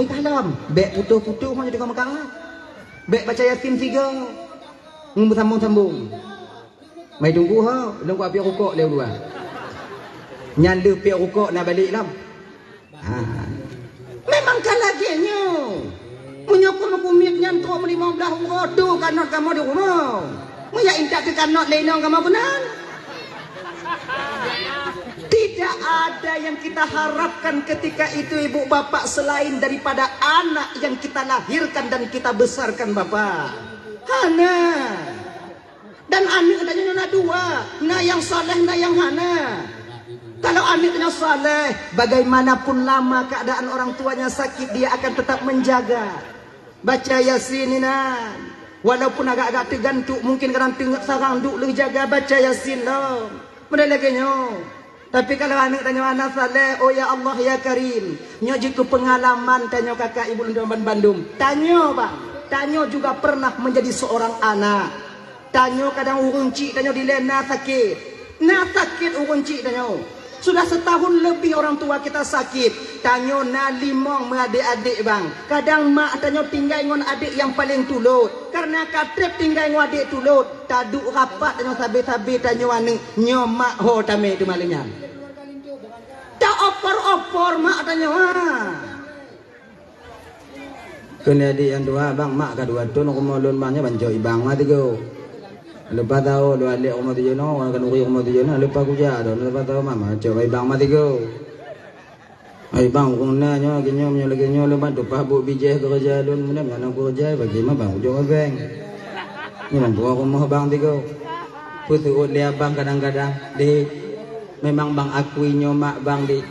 ka lom. Bek putuh-putuh hanya dengan makan. Bek baca Yasin 3. Sambung. Mai tunggu ha. Nunggu api rokok leu 2. Nyanda pi rokok nak balik lam. Memang kalaginya. Menyokong kumit nyanto 15 rodo kanot kamu di rumah. Muya intak ke kanot lenong kamu benar. Tidak ada yang kita harapkan ketika itu ibu bapak selain daripada anak yang kita lahirkan dan kita besarkan bapak. Hana. Dan anak katanya na 2. Na yang soleh, na yang hana. Kalau anaknya saleh, bagaimanapun lama keadaan orang tuanya sakit, dia akan tetap menjaga. Baca Yasin ini, walaupun agak-agak tergantuk, mungkin kadang tengok sarang duk lu jaga baca Yasin loh. Benda lagi nyo. Tapi kalau anak tanya anak saleh, oh ya Allah ya Karim, nyo jitu pengalaman tanya kakak ibu Lundaman Bandung. Tanya bang, tanya juga pernah menjadi seorang anak. Tanya kadang urung cik, tanya dilena sakit. Nah sakit urung cik tanya. Sudah setahun lebih orang tua kita sakit. Tanyo na limong adik-adik bang. Kadang mak tanyo tinggal dengan adik yang paling tulut. Karena katrep tinggal dengan adik tulut. Taduk rapat tanyo sabi-sabi tanyo anu. Nyo mak ho tame itu malingnya. Tak opor-opor mak tanyo ha. Kena adik yang 2 bang. Mak kedua tu nak mulun bangnya banjoi bang mati go. Lepas tahu dua alik rumah tujuh no, orang kan uri rumah tujuh no, lepas kuja dah. Lepas tahu mama coba ibang mati go. Ibang kuna nyo, kinyo nyo lagi nyo lepas tu pahbu bijih kerja lun, mana mana kerja bagi mah bang ujung abang. Ni bang buah rumah bang tigo. Putu dia bang kadang-kadang di memang bang akui nyo mak bang di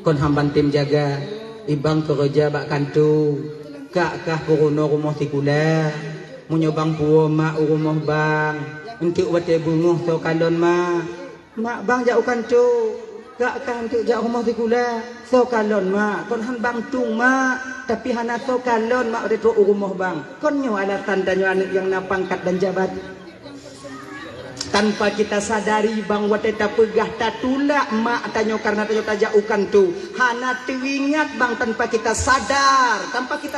kon hamban tim jaga. Ibang kerja bak kantu, kak kah kuruno rumah tikula. Munyo bang puo mak rumah bang. Untuk wate bunguh so kalon mak bang jauh kantu gak kan untuk jauh rumah tikula so kalon mak kon han bang tung mak tapi hana so kalon mak wate tu rumah bang kon nyo alasan danyo anak yang na pangkat dan jabat tanpa kita sadari bang wate ta pegah ta tulak mak tanyo karena tanyo ta jauhkan tu hana teringat bang tanpa kita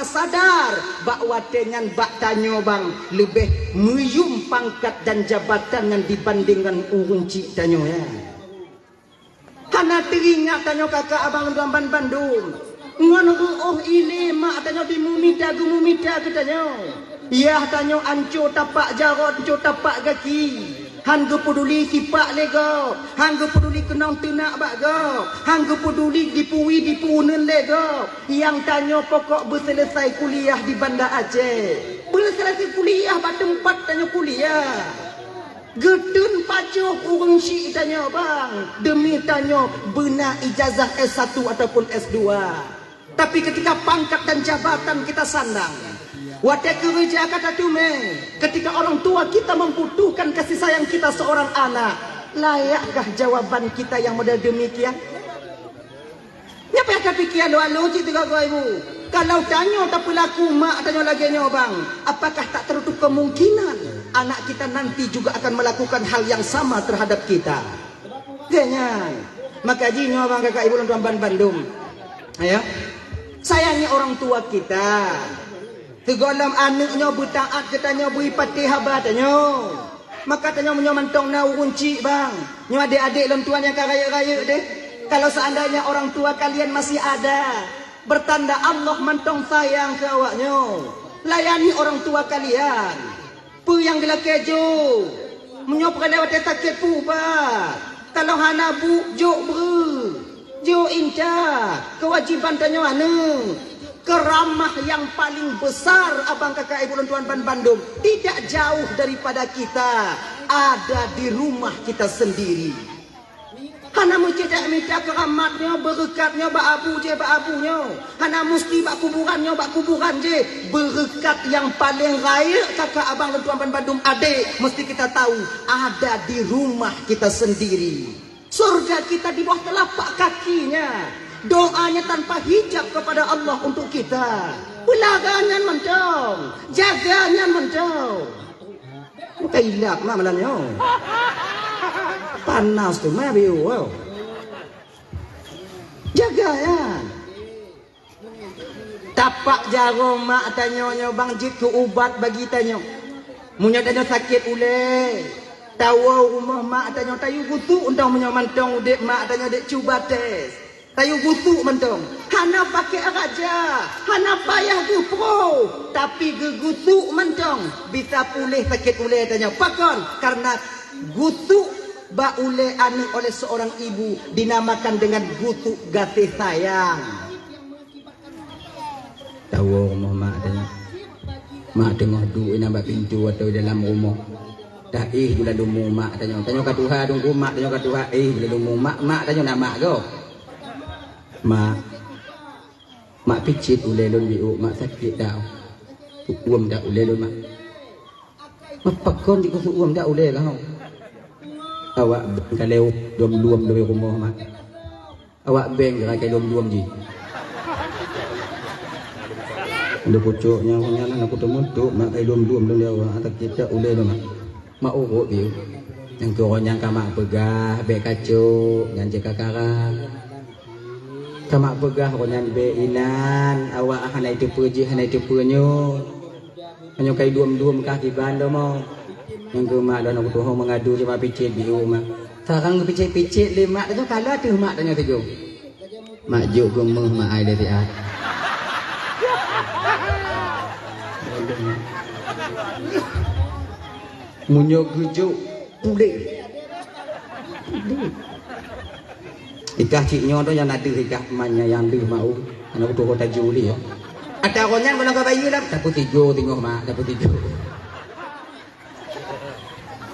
sadar bak wate ngan bak tanyo bang lebih muyum pangkat dan jabatan yang dibandingkan urung cik tanyo ya hana teringat tanyo kakak abang Lamban Bandung ngon oh ini mak tanyo dimumida ke tanyo ya tanyo anco tapak jarot anco tapak gaki hanggu peduli sipak lego, hanggu peduli kenang tenak bak go, hanggu peduli dipuwi dipunen lego. Yang tanya pokok berselesai kuliah di Banda Aceh. Berselesai kuliah pada tempat tanya kuliah. Gedun pacuh urung syik tanya bang. Demi tanya benar ijazah S1 ataupun S2. Tapi ketika pangkat dan jabatan kita sandang. Wadah kerja kata tume, ketika orang tua kita membutuhkan kasih sayang kita seorang anak, layakkah jawaban kita yang model demikian? Nyapa yang kepikiran lo cik tiga kau ibu? Kalau tanya tak pelaku mak tanya lagi bang, apakah tak tertutup kemungkinan anak kita nanti juga akan melakukan hal yang sama terhadap kita. Jangan. Maka jinyo bang kakak ibu dan tuan Bandung. Ayo. Sayangi orang tua kita. Tegolam anaknya bertaat katanya beri patih habatannya. Maka tanya menyomantong na urunci bang. Nyo adik-adik dan tuan yang karaya-raya deh. Kalau seandainya orang tua kalian masih ada, bertanda Allah mantong sayang ke awaknya. Layani orang tua kalian. Pu yang gila kejo. Menyopkan lewat sakit pu ba. Kalau hana bu jo ber. Jo inca. Kewajiban tanya mana? Keramah yang paling besar abang kakak ibu dan tuan Bandung tidak jauh daripada kita, ada di rumah kita sendiri. Hana mesti tak minta keramatnya, berkatnya bak abu je bak abunya. Hana mesti bak kuburannya bak kuburan je. Berkat yang paling raya kakak abang dan tuan Bandung adik mesti kita tahu ada di rumah kita sendiri. Surga kita di bawah telapak kakinya. Doanya tanpa hijab kepada Allah untuk kita. Pelaganya mentong, jaganya mentong. Bukan hilap mah malamnya. Panas tu mah biu. Wow. Jaga ya. Tapak jarum mak tanya bang jit ke ubat bagi tanya. Munya tanya sakit ule. Tahu rumah mak tanya tayu gutu undang menyamantong dek mak tanya dek cuba tes. Tayu gutu mentong. Hana pakai raja. Hana payah gupro. Tapi gegutu mentong. Bisa pulih sakit ule tanya. Pakon. Karena gutu ba ule anak oleh seorang ibu dinamakan dengan gutu kasih sayang. Tahu rumah mak tanya. Mak tengah duduk nampak pintu atau dalam rumah. Dah bulan dumu mak tanya. Tanya kat Tuhan dong mak tanya kat Tuhan bulan dumu mak tanya nak mak kau. Mak picit ule lon biu mak sakit dah. Uam dah ule lon mak. Mak pakon di kusu uam dah ule lah. Awak kalau dom-dom dari rumah mak. Awak beng kai dom-dom ji. Ada pucuknya punya aku temu tu mak kai dom-dom dia awak tak kita ule lon mak. Mak urut biu. Yang kau yang kamak pegah bek kacau yang jaga karang. Kamak pegah konyan be inan awak hanai tu puji hanai tu punyo hanyo kai duam-duam kaki bando mau yang ke mak dan aku tuh mengadu cuma picit biu mak sekarang picit-picit le mak tu kalah tu mak tanya tu mak juk gemeh mak ai dari ai munyo gujuk pulih ikah ciknya tu yang ada ikah temannya yang dia mau anak tu kota Juli ya ada orangnya mana kau bayi lah dapat tiga tengok mak dapat tiga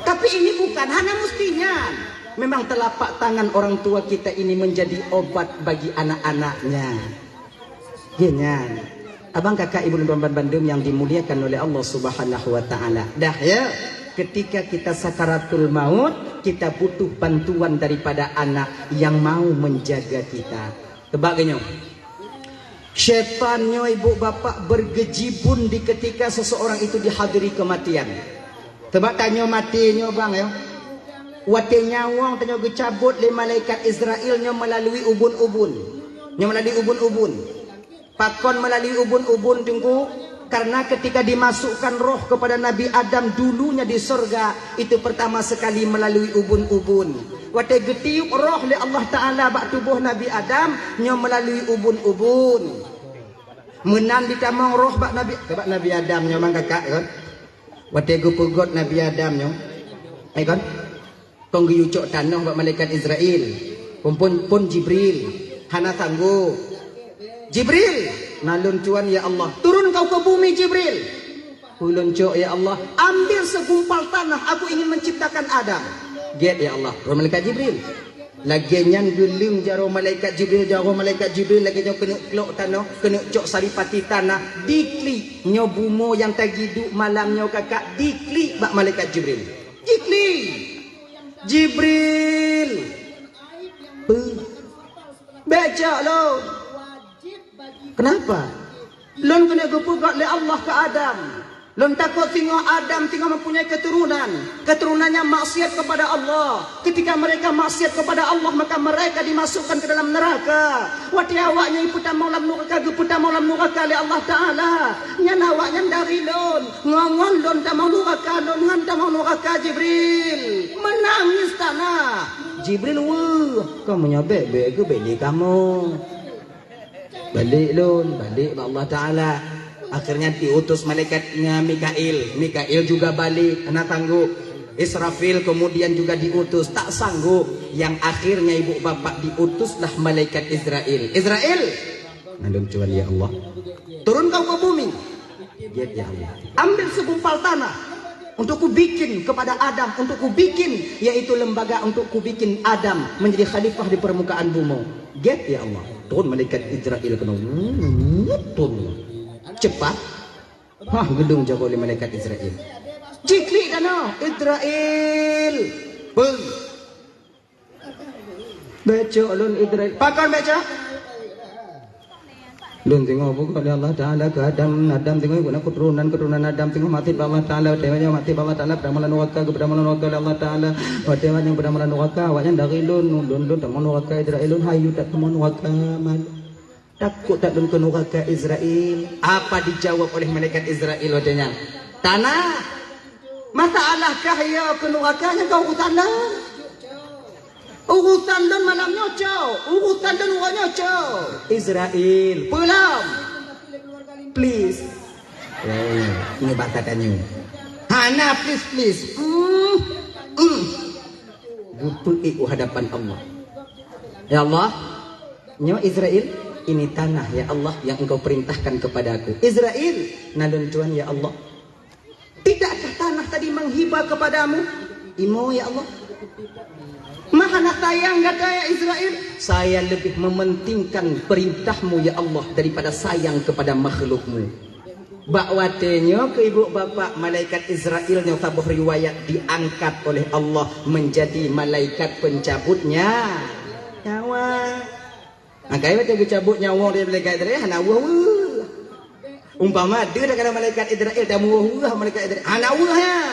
tapi ini bukan hanya mestinya memang telapak tangan orang tua kita ini menjadi obat bagi anak-anaknya gini abang kakak ibu dan tuan Bandung yang dimuliakan oleh Allah Subhanahu Wa Taala dah ya ketika kita sakaratul maut, kita butuh bantuan daripada anak yang mau menjaga kita. Sebagainya, syaitannya ibu bapak bergejibun di ketika seseorang itu dihadiri kematian. Sebab tanya matinya bang ya, wate nyawang tanya gecabut le malaikat Israelnya melalui ubun-ubun, melalui ubun-ubun, pakon melalui ubun-ubun tunggu. Karena ketika dimasukkan roh kepada Nabi Adam dulunya di surga itu pertama sekali melalui ubun-ubun. Waktu getiup roh oleh Allah Taala bak tubuh Nabi Adam nya melalui ubun-ubun. Menan ditamang roh bak Nabi Adam nya mang kakak kan. Waktu gupegot Nabi Adam nya. Ai kan? Tong giyucok tanah bak malaikat Israel. Pun Jibril hana sanggup. Jibril nalun tuan ya Allah turun kau ke bumi Jibril ulun cok ya Allah ambil segumpal tanah aku ingin menciptakan Adam get ya Allah roh malaikat Jibril lagi nyan geling jaro malaikat Jibril lagi nyo kena klok tanah kena cok saripati tanah diklik nyo bumo yang tagiduk malam nyo kakak diklik bak malaikat Jibril Jibril becak lo. Kenapa? Lon kena gepugat oleh Allah ke Adam. Lon takut tengok Adam tengok mempunyai keturunan. Keturunannya maksiat kepada Allah. Ketika mereka maksiat kepada Allah, maka mereka dimasukkan ke dalam neraka. Wati awaknya iputan maulam neraka, geputan maulam neraka oleh Allah Ta'ala. Nyan awaknya dari lon. Ngongon lon tak mau neraka, lon ngan tak mau neraka Jibril. Menangis tanah. Jibril, kamu nyabek ke balik kamu. Balik lon, balik Allah Ta'ala. Akhirnya diutus malaikatnya Mikail. Mikail juga balik, anak tangguh. Israfil kemudian juga diutus, tak sanggup. Yang akhirnya ibu bapak diutuslah malaikat Israel. Israel, nandung cuan ya Allah. Turun kau ke bumi. Ya Allah. Ambil segumpal tanah. Untuk ku bikin kepada Adam. Untuk ku bikin, yaitu lembaga untuk ku bikin Adam menjadi khalifah di permukaan bumi. Get ya Allah. Turun malaikat Israel kena. Turun. Cepat. Gedung jaga oleh malaikat Israel. Jiklik dana Israel. Bel. Baca ulun Israel. Pakai baca. Lun tengok buku oleh Allah Ta'ala ke Adam. Adam tengok ikut keturunan Adam tengok mati Allah Ta'ala. Tengoknya mati Allah Ta'ala. Berdamalan neraka kepada neraka oleh Allah Ta'ala. Tengok yang berdamalan neraka. Awaknya dari lun tak mau neraka Israel. Hayu tak mau neraka. Takut tak ke neraka Israel. Apa dijawab oleh malaikat Israel wadanya? Tanah. Masalahkah ya ke nerakanya kau urusan dan? Urusan dan malamnya cow. Urusan dan urangnya cow. Israel. Pulang. Please. Ini batatannya. Hana please. Butuh hadapan Allah. Ya Allah. Nyo Israel. Ini tanah ya Allah yang engkau perintahkan kepadaku. Israel, nalun Tuhan ya Allah. Tidakkah tanah tadi menghibah kepadamu? Imo ya Allah. Mahana sayang kata ya Israel. Saya lebih mementingkan perintahmu ya Allah daripada sayang kepada makhlukmu. Bakwatenyo ke ibu bapak malaikat Israel yang tabuh riwayat diangkat oleh Allah menjadi malaikat pencabutnya nyawa. Makanya macam cabut nyawa dari malaikat Israel, hana wah. Umpama dia dah kena malaikat Israel, dah wah malaikat Israel, hana wah ya.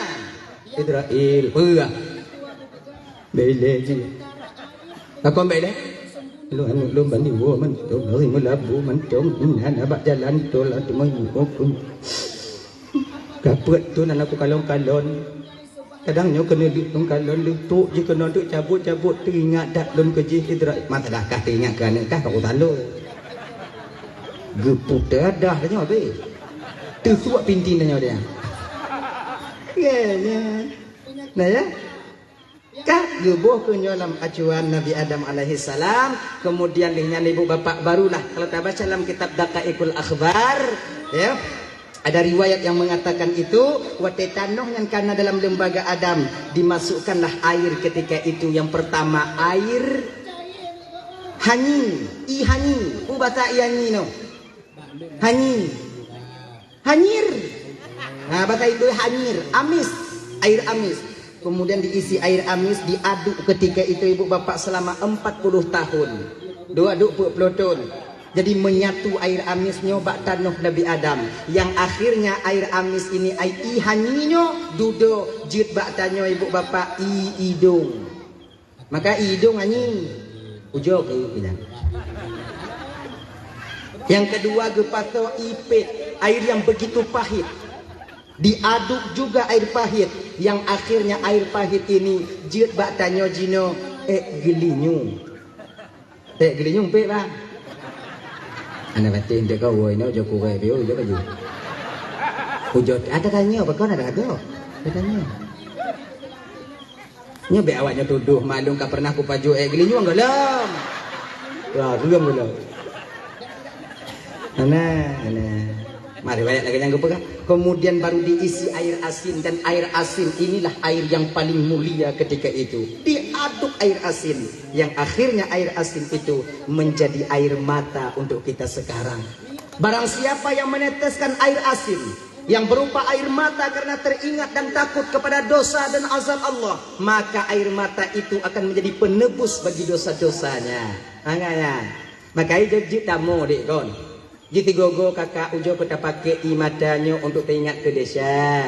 Israel, wah. Bele je. Apa bele? Lu bani wah man, tu hari melabu man, tu hana bak jalan tu lah tu mai pun. Kaput tu nak aku kalon-kalon. Kadang-kadang kena duduk kalon duduk je kena duduk cabut-cabut teringat dak lon kerja Israel. Mata dah kah teringat kan kah kau talur. Geputar dah nya be. Tu suak pintin nya dia. Ya. Nah ya. Kah gebuh ke dalam acuan Nabi Adam alaihi salam, kemudian dengan ibu bapak barulah kalau tak baca dalam kitab Daqaiqul Akhbar ya. Ada riwayat yang mengatakan itu wate tanah yang karena dalam lembaga Adam dimasukkanlah air ketika itu. Yang pertama air hanyi, hanyi. Bahasa hanyi no. Hanyi. Hanyir. Nah, bahasa itu hanyir, amis, air amis. Kemudian diisi air amis diaduk ketika itu ibu bapak selama 40 tahun. Aduk peloton. Jadi menyatu air amisnya bak tanah Nabi Adam. Yang akhirnya air amis ini ai hanyinya dudo jid bak tanyo ibu bapak hidung. Maka hidung hanyi. Ujo ke bilang. Yang kedua gepato ipit, air yang begitu pahit. Diaduk juga air pahit. Yang akhirnya air pahit ini jid bak tanyo jino gelinyung. Gelinyung pe bang. Anak batin dia kau ini ujo kuai bio ujo baju. Ujo ada tanya apa kau ada agak? Ada tanya. Nya be awaknya tuduh malung ka pernah ku paju geli nyuang dalam. Wah, belum. Nah. Mari banyak lagi yang pegang. Kemudian baru diisi air asin dan air asin inilah air yang paling mulia ketika itu. Diaduk air asin yang akhirnya air asin itu menjadi air mata untuk kita sekarang. Barang siapa yang meneteskan air asin yang berupa air mata karena teringat dan takut kepada dosa dan azab Allah, maka air mata itu akan menjadi penebus bagi dosa-dosanya. Makanya, makanya jadi tamu dek kon. Jadi gogo kakak ujo kita pakai imatanyo untuk teringat ke desa.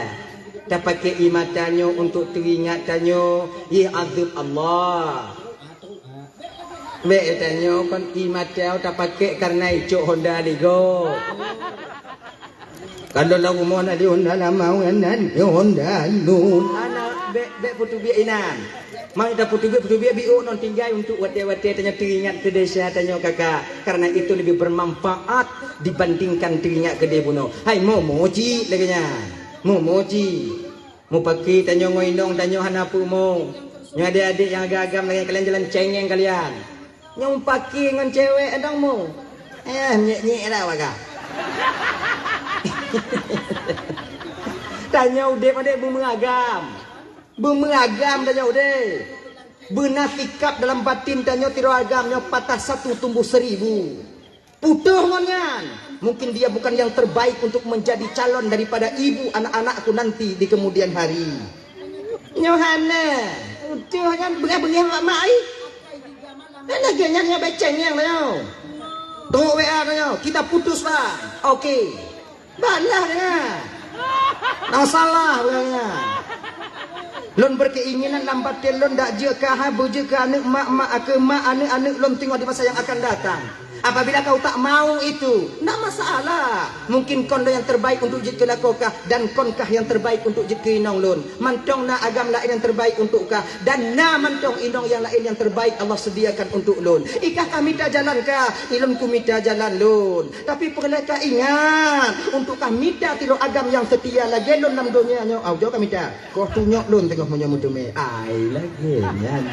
Kita pakai imatanyo untuk teringat tanyo ya azab Allah. Be tanyo kon imatau tak pakai karena icuk Honda ligo. Kalau lagu mau nak di Honda lama nan Honda lu. Anak be putu bi inam. Mau kita putu bi biu non tinggal untuk wate-wate tanya teringat ke desa tanya kakak. Karena itu lebih bermanfaat dibandingkan teringat ke dia buno. Hai moji laginya. Moji. Mau pakai tanya ngoinong tanya hanapu mo. Yang adik-adik yang agak-agam lagi kalian jalan cengeng kalian. Yang pakai dengan cewek adang mo. Nyek dah waga. Tanya udah pada bermeragam tanya udah bernafikap dalam batin tanya tiro agamnya patah satu tumbuh 1000 putuh ngonyan mungkin dia bukan yang terbaik untuk menjadi calon daripada ibu anak-anakku nanti di kemudian hari nyohana putuh kan bengah-bengah mak-mak laganya beceng yang tanya tunggu WA tanya kita putus pak oke balah tanya tak salah bilangnya. Lon berkeinginan lambat lon dak je ka habu je ka anak mak ke mak anak lon tengok di masa yang akan datang. Apabila kau tak mau itu, tak masalah. Mungkin kon yang terbaik untuk jid kelakokah dan konkah yang terbaik untuk jid keinong lon. Mantong na agam lain yang terbaik untuk kah dan na mantong inong yang lain yang terbaik Allah sediakan untuk lon. Ikah kami dah jalan kah? Ilmu kami dah jalan lon. Tapi perlu kah ingat untuk kami dah tiro agam yang setia lagi lon dalam dunia nyo. Au jo kami dah. Kau tunyok lon tengok punya mutume. Ai lagi nyan.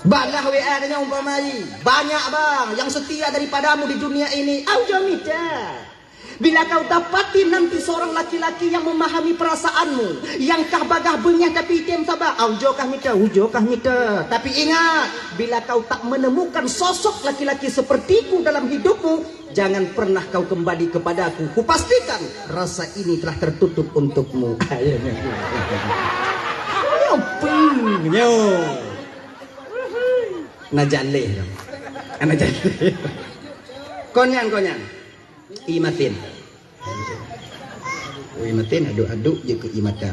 Balah WA dengan umpamai banyak bang yang setia daripadamu di dunia ini. Aujo mita. Bila kau dapati nanti seorang laki-laki yang memahami perasaanmu, yang kah bagah benyah tapi item sabar, aujo kah mita. Tapi ingat, bila kau tak menemukan sosok laki-laki sepertiku dalam hidupmu, jangan pernah kau kembali kepadaku. Kupastikan rasa ini telah tertutup untukmu. Yo. Najale konyan imatin aduk je ke imatar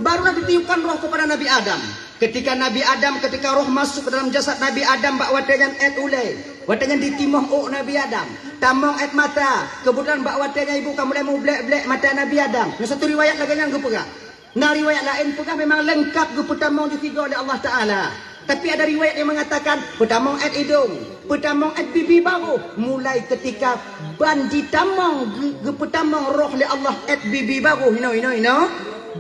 barulah ditiupkan roh kepada Nabi Adam ketika roh masuk ke dalam jasad Nabi Adam bak watanyan et ulai watanyan ditimoh Nabi Adam tamong et mata kemudian bak watanyan ibu kamu mulai blek mata Nabi Adam yang satu riwayat lagi yang gepegak nah riwayat lain pegah memang lengkap gepetamong ditiga oleh Allah Ta'ala. Tapi ada riwayat yang mengatakan pertamong et hidung, pertamong et bibi baru. Mulai ketika ban ditamong pertamong roh oleh Allah et bibi baru. Ino.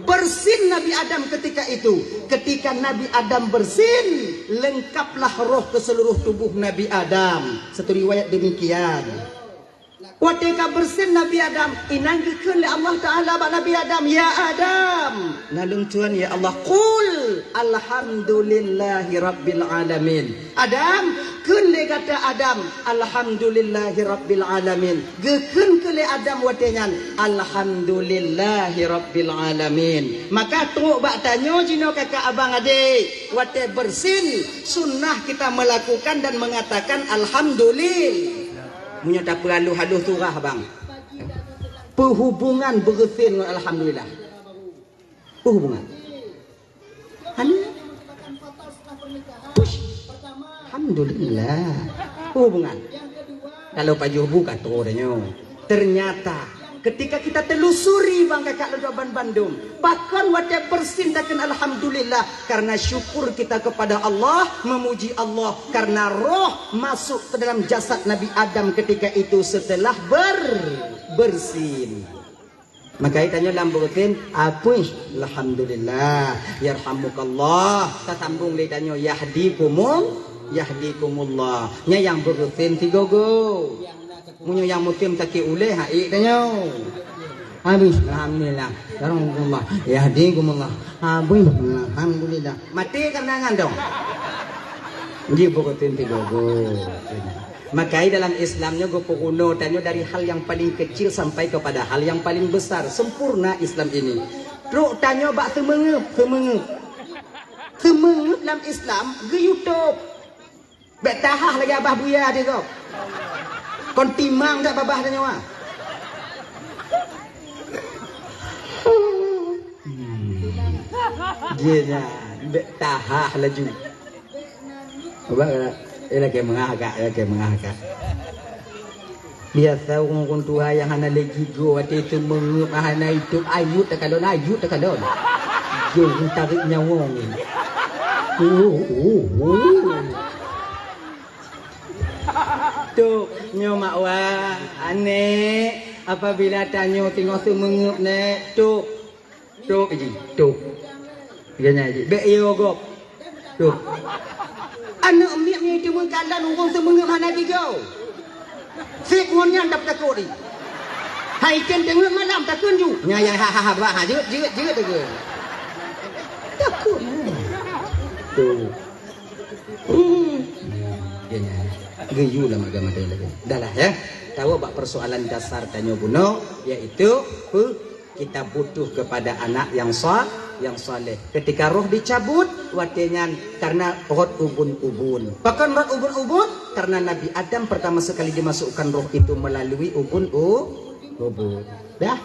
Bersin Nabi Adam ketika itu. Ketika Nabi Adam bersin, lengkaplah roh ke seluruh tubuh Nabi Adam. Satu riwayat demikian. Ketika bersin Nabi Adam, inanggekeun le Allah Ta'ala ba Nabi Adam, ya Adam. Nalung Tuhan ya Allah, qul alhamdulillahi rabbil alamin. Adam, keun le kata Adam, alhamdulillahi rabbil alamin. Gekeun ke le Adam watenyan, alhamdulillahi rabbil alamin. Maka tunggu bak tanyo jino kakak abang adik, wate bersin sunnah kita melakukan dan mengatakan alhamdulillah. Punya tak perlu haluh turah bang. Perhubungan bersin dengan alhamdulillah. Perhubungan. Alhamdulillah. Perhubungan. Kalau Pak Jubu kata orangnya. Ternyata ketika kita telusuri bang kakak Ledoban Bandung, bahkan wadah bersindakan alhamdulillah karena syukur kita kepada Allah, memuji Allah karena roh masuk ke dalam jasad Nabi Adam ketika itu setelah bersin. Maka itanya dalam bersin apa? Alhamdulillah, yarhamukallah. Kita sambung ditanya yahdikumullah. Nya yang bersin tigogo. Munyo yang mutim taki uleh hai tanya. Habis alhamdulillah. Alhamdulillah. Yahdikumullah. Habis alhamdulillah. Mati kenangan dong. Nggih bokotin tigogo. Maka dalam Islamnya go kuno tanya dari hal yang paling kecil sampai kepada hal yang paling besar. Sempurna Islam ini. Truk tanya bak semengep dalam Islam ge YouTube. Bet tahah lagi abah buya dia kau. Kon timang tak babah tanya wah. Dia nya bet tahah laju. Abah lagi mengagak, lagi mengagak. Biasa orang tua yang hana lagi go ati itu mengup hana itu ayut tak kadon jom tarik nyawa ni tu nyo mak wa ane apabila tanyo tengok tu mengup ne tu ji tu ganya ji be yo go tu anak miak ni tu mengkalan orang tu mengup hana digau Sik ngonnya ndap takut ni. Hai ken tengok malam takun ju. Nya ya ha ba ha jeut tu ke. Takut. Tu. Dia nya. Geyu lah magama dia lagi. Dahlah ya. Tahu bak persoalan dasar tanya buno yaitu kita butuh kepada anak yang saleh. Ketika roh dicabut watenya karena roh ubun-ubun. Bahkan roh ubun-ubun karena Nabi Adam pertama sekali dimasukkan roh itu melalui ubun. Dah.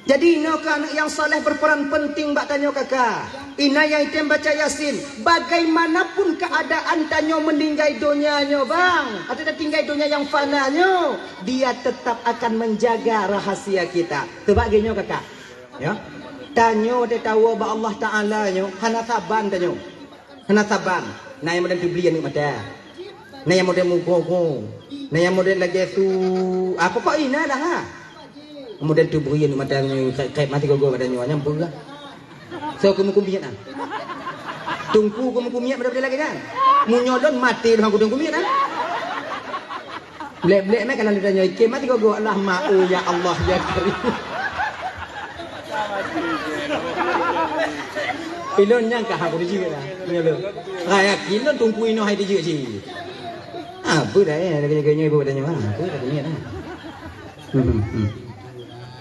Jadi anak yang saleh berperan penting bak tanya kakak. Ina yang item baca Yasin. Bagaimanapun keadaan tanyo meninggal dunianya bang. Atau tinggal dunia yang fananya. Dia tetap akan menjaga rahasia kita. Tebak gini kakak. Ya. Tanyo dia tahu bahwa Allah Ta'ala nyo. Hana saban tanyo. Hana saban. Nah yang model dibeli ni mata. Nah yang model mugo-go. Nah yang model lagi tu. Apa kok ina dah ha. Kemudian tu beri ni mata kayak mati gogo badannya nyampur lah. So kumiat kan. Tungku kumiat pada lagi kan. Munyolon mati dengan kudung kumiat kan. Blek-blek mai kalau ditanya ke mati gogo Allah ma'u ya Allah ya Karim. Pilon yang kah aku dijik lah. Menyolon. Kayak kilon tungku ino hai dijik ji. Apa dah ya gaya-gaya ibu badannya mana? Apa dah kumiat lah.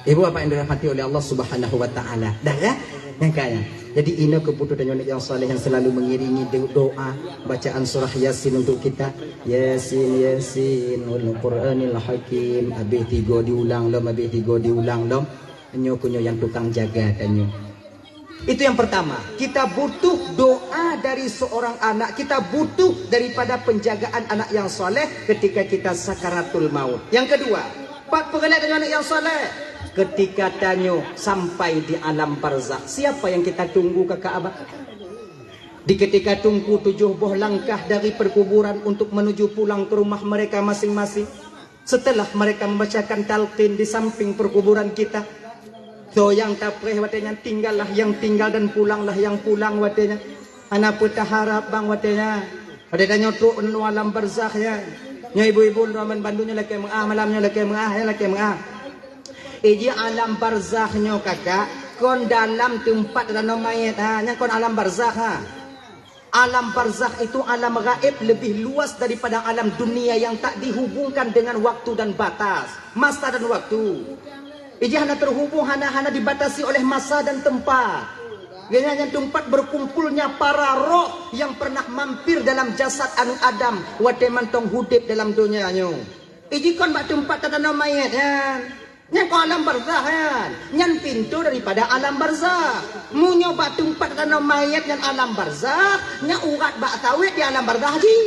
Ibu apa yang dirahmati oleh Allah Subhanahu wa taala. Dah ya? Yang kaya. Jadi ini kebutuhan yang saleh yang selalu mengiringi doa bacaan surah Yasin untuk kita. Yasin Yasin wal Qur'anil Hakim. Habis 3 diulang lom, habis 3 diulang lom. Kunyo yang tukang jaga tanyo. Itu yang pertama. Kita butuh doa dari seorang anak. Kita butuh daripada penjagaan anak yang saleh ketika kita sakaratul maut. Yang kedua, pak pengelat dengan anak yang saleh. Ketika tanyo sampai di alam barzakh, siapa yang kita tunggu kakak abah? Di ketika tunggu 7 buah langkah dari perkuburan untuk menuju pulang ke rumah mereka masing-masing. Setelah mereka membacakan talqin di samping perkuburan kita. So yang tapreh watenya tinggallah yang tinggal dan pulanglah yang pulang watenya. Anak pun harap bang watenya. Pada tanya tu alam barzakh ya. Nya ibu-ibu ramen bandunya laki mengah malamnya laki mengah ya laki mengah. Iji alam barzakhnya kakak kon dalam tempat dalam mayat ha nya kon alam barzakh ha. Alam barzakh itu alam gaib lebih luas daripada alam dunia yang tak dihubungkan dengan waktu dan batas, masa dan waktu. Iji hanya terhubung hanya dibatasi oleh masa dan tempat. Hanya tempat berkumpulnya para roh yang pernah mampir dalam jasad anu Adam wate mantong hudip dalam dunianya. Iji kon bak tempat dalam mayat kan. Yang alam barzakh kan. Yang pintu daripada alam barzakh. Munyo bak tempat dalam mayat yang alam barzakh, nya urat bak tawit di alam barzakh ji.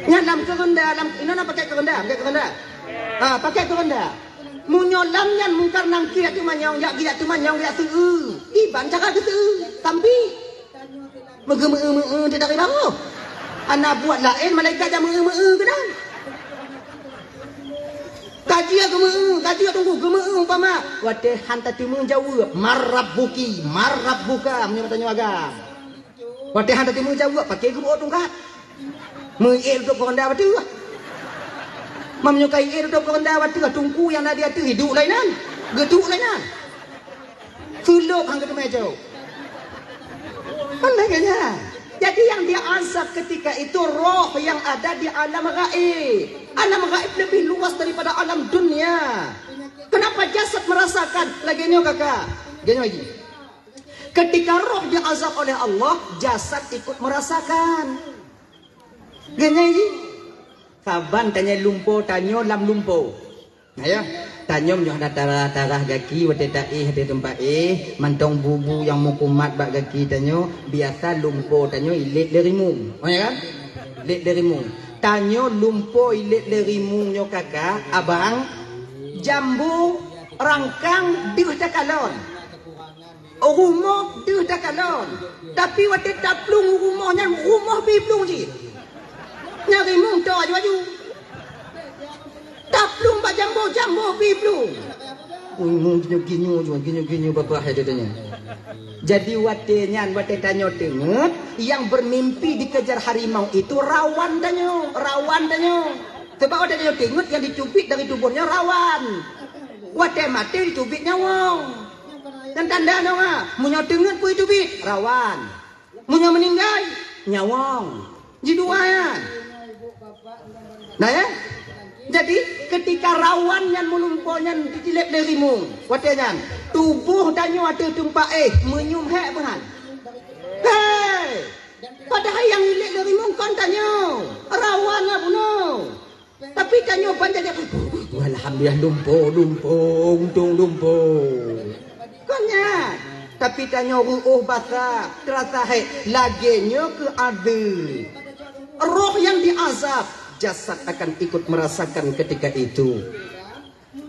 Nya lam kerenda alam ino pakai kerenda, pakai kerenda. Munyo lam yang mungkar nang kira tu manyong, ya kira tu manyong ya tu. Iban cakap tu. Tampi. Mege tidak tahu. Ana buat lain malaikat dah mege ke dah. Kaji tunggu gemeu umpama wate hanta timun jawab marabbuki marabbuka menurut agam wate hanta timun jawab pakai gebo tungkat meil tu konda wate menyukai il tu konda wate tungku yang ada tu hidup lainan geduk lainan fuluk hang ke meja mana kayaknya. Jadi yang dia azab ketika itu roh yang ada di alam gaib. Alam gaib lebih luas daripada alam dunia. Kenapa jasad merasakan? Lagi ni kakak. Gini lagi. Ketika roh diazab oleh Allah, jasad ikut merasakan. Gini ji. Kaban tanya lumpo, tanya lam lumpo. Ya, tanya nyoh darah gaki wate taih di tempat mantong bubu yang mukumat bak gaki tanya biasa lumpo tanya ilit derimu. Oh ya kan? Ilit derimu. Tanya lumpo ilit derimu nyo kakak, abang jambu rangkang diuh takalon. Rumah diuh takalon. Tapi wate taplung rumahnya rumah biblung ji. Nyari mung to aju-aju. Taplung ba jambu biblung. Mung ginyu bapak hadanya. Jadi watenya wate tanyo tenget yang bermimpi dikejar harimau itu rawan danyo. Sebab wate tanyo tenget yang dicubit dari tubuhnya rawan. Wate mati dicubit nyawang. Dan tanda nama, munyo tenget pun dicubit rawan. Munyo meninggal nyawang. Jiduayan. Nah ya, jadi ketika rawan yang melumpuhnya ditilip darimu, watenya tubuh danyo ada tempat menyum hek bahan. Hei, padahal yang ditilip darimu kan danyo rawan lah puno. Tapi danyo banyak alhamdulillah untung lumpuh. Konya, tapi danyo basah terasa lagi nyo ke ada. Roh yang diazab, jasad akan ikut merasakan ketika itu.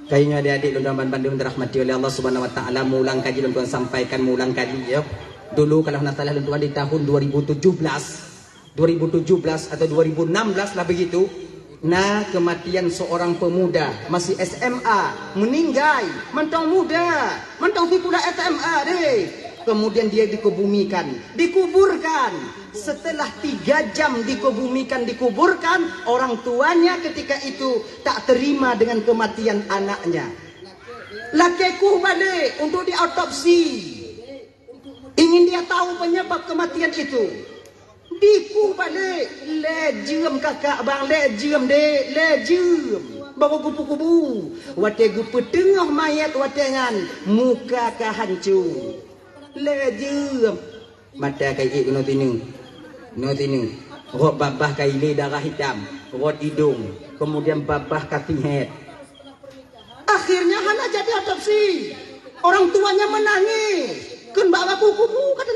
Kayaknya adik-adik Lundaman Bandung dirahmati oleh Allah Subhanahu Wa Taala, mulang kaji Luntuan sampaikan mulang kaji ya. Dulu kalau nak salah Luntuan di tahun 2017 atau 2016 lah begitu. Nah, kematian seorang pemuda masih SMA meninggal, mentong muda, mentong pula SMA deh. Kemudian dia dikuburkan. Setelah 3 jam dikuburkan, orang tuanya ketika itu tak terima dengan kematian anaknya. Lakeku balik untuk diautopsi. Ingin dia tahu penyebab kematian itu. Diku balik, lejem kakak bang, lejem. Bawa kupu-kupu. Wate gupu tengah mayat watengan, muka ka hancur. Lejem. Mata kai no tinu. Rot babah kai le darah hitam, rot hidung, kemudian babah cutting head. Akhirnya hana jadi otopsi. Orang tuanya menangis. Kun bawa kupu-kupu kata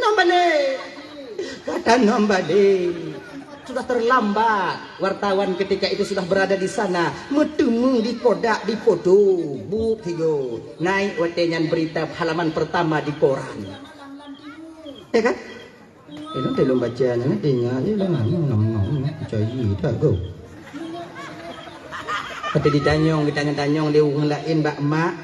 nombade. Sudah terlambat. Wartawan ketika itu sudah berada di sana, metemu di kodak di foto. Bu tigo naik watenyan berita halaman pertama di koran. Ya kan? Nó thì luôn baca nó dengar je lah ngam percaya tak go. Kata ditanyong dia orang lain bak mak.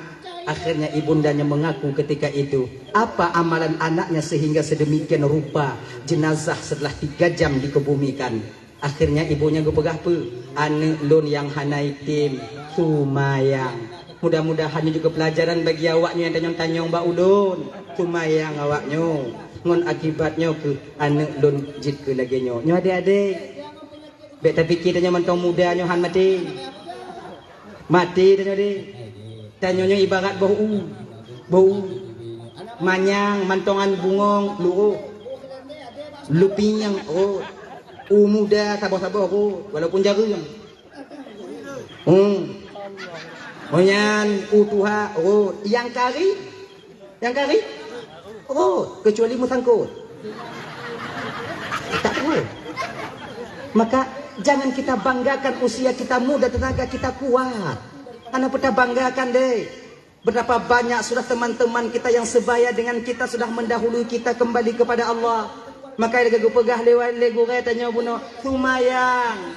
Akhirnya ibundanya mengaku ketika itu apa amalan anaknya sehingga sedemikian rupa jenazah setelah 3 jam dikebumikan. Akhirnya ibunya gue pegah pe anak lon yang hanai tim sumayang. Mudah-mudahan juga pelajaran bagi awaknya yang tanyong bak udon sumayang awaknya. Ngon akibatnya ke anak lon jit ke lagi nyo adik-adik bet tapi kita nyo mentong muda nyo han mati danyo de tanyo nyo ibarat bau manyang mantongan bungong lupinyang muda sabar-sabar walaupun jarum onyan utuha yang kari kecuali musangkut. Tak tahu. Maka jangan kita banggakan usia kita muda, tenaga kita kuat. Anak kita banggakan deh. Berapa banyak sudah teman-teman kita yang sebaya dengan kita sudah mendahului kita kembali kepada Allah. Maka ada gue pegah lewat lego tanya buno sumayang.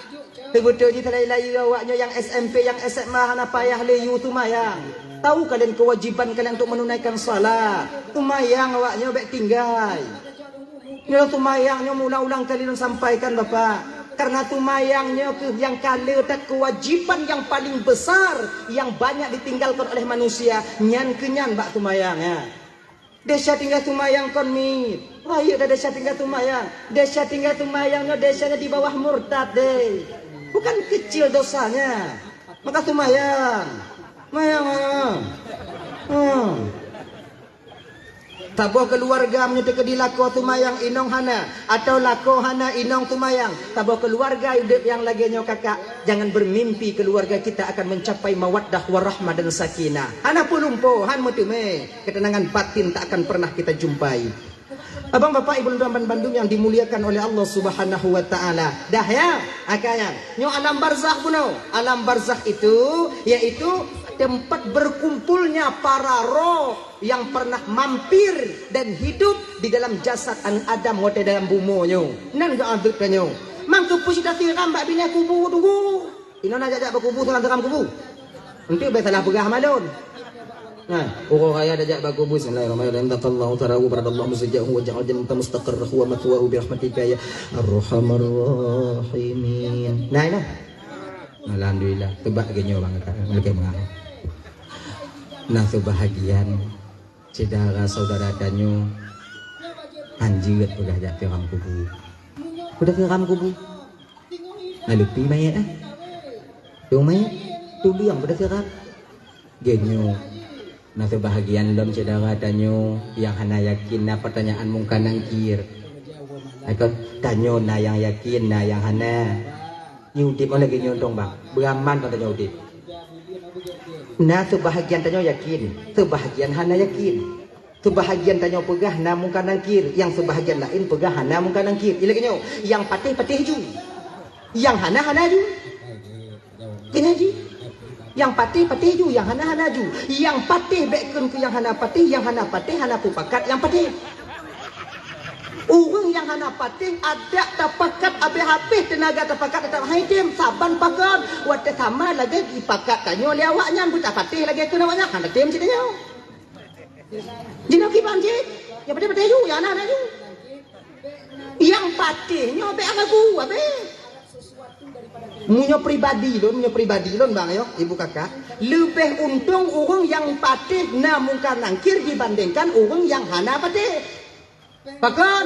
Betul je talai-lai awaknya yang SMP yang SMA hana payah leyu sumayang. Tahu kalian kewajiban kalian untuk menunaikan salat. Tumayang awaknya baik tinggal. Nyo tumayangnya ulang-ulang kalian sampaikan Bapak. Karena tumayangnya yang kali tak kewajiban yang paling besar yang banyak ditinggalkan oleh manusia. Nyan kenyan bak tumayang ya. Desa tinggal tumayang kon mit. Wah iya dah desa tinggal tumayang. Desa tinggal tumayangnya desanya di bawah murtad deh. Bukan kecil dosanya. Maka tumayang. Mayang. Tabo keluarga menyata di lako tumayang inong hana atau lako hana inong tumayang. Tabo keluarga hidup yang lagi nyo kakak, jangan bermimpi keluarga kita akan mencapai mawaddah warahmah dan sakinah. Hana pulumpo, han mutume, ketenangan batin tak akan pernah kita jumpai. Abang bapak ibu dan Bandung yang dimuliakan oleh Allah Subhanahu wa taala. Dah ya, akaya. Nyo alam barzakh puno. Alam barzakh itu yaitu tempat berkumpulnya para roh yang pernah mampir dan hidup di dalam jasad an Adam wote dalam bumonyo. Nan ga adut kanyo. Mang kupu sida tiram bak bina kubu tunggu. Ino nak jajak berkubu dalam teram kubu. Untuk besalah pegah malon. Nah, pokok kaya dajak bak kubu bismillahirrahmanirrahim. Taqallahu tarahu baradallahu musajjahu wa ja'al jannata mustaqarrahu wa mathwahu bi rahmatika ya arhamar rahimin. Nah, ini. Alhamdulillah, tebak genyo banget kan. Lagi mengah. Nah kebahagiaan saudara danyo anjir udah jatuh ram kubu. Udah ke ram kubu. Nah lupi mayat Yung mayat tu biang udah ke ram. Genyo. Nah kebahagiaan lom saudara danyo yang hana yakin na pertanyaan mungkin nangkir. Aku danyo na yang yakin na yang hana. Yudip oleh genyo dong bang. Beraman katanya Yudip. Nah sebahagian tanyo yakin, sebahagian hana yakin, sebahagian tanyo pegah namun kanangkir, yang sebahagian lain pegah hana namun kanangkir. Ilakanyo, yang patih ju, yang hana ju, kena ji, yang patih ju, yang hana ju, yang patih bekun ke yang hana patih pupakat yang patih. Orang yang hana patih ada tapakat habis tenaga tapakat tetap haidim saban pakan wate sama lagi dipakat tanyo le awaknya buta patih lagi ke awaknya hana tem sitanyo. Jino ki banjit ya patih ju ya hana ju. Yang patihnya be aku abe. Munyo pribadi lon bang yo ibu kakak lebih untung orang yang patih namun kanangkir dibandingkan orang yang hana patih. Bahkan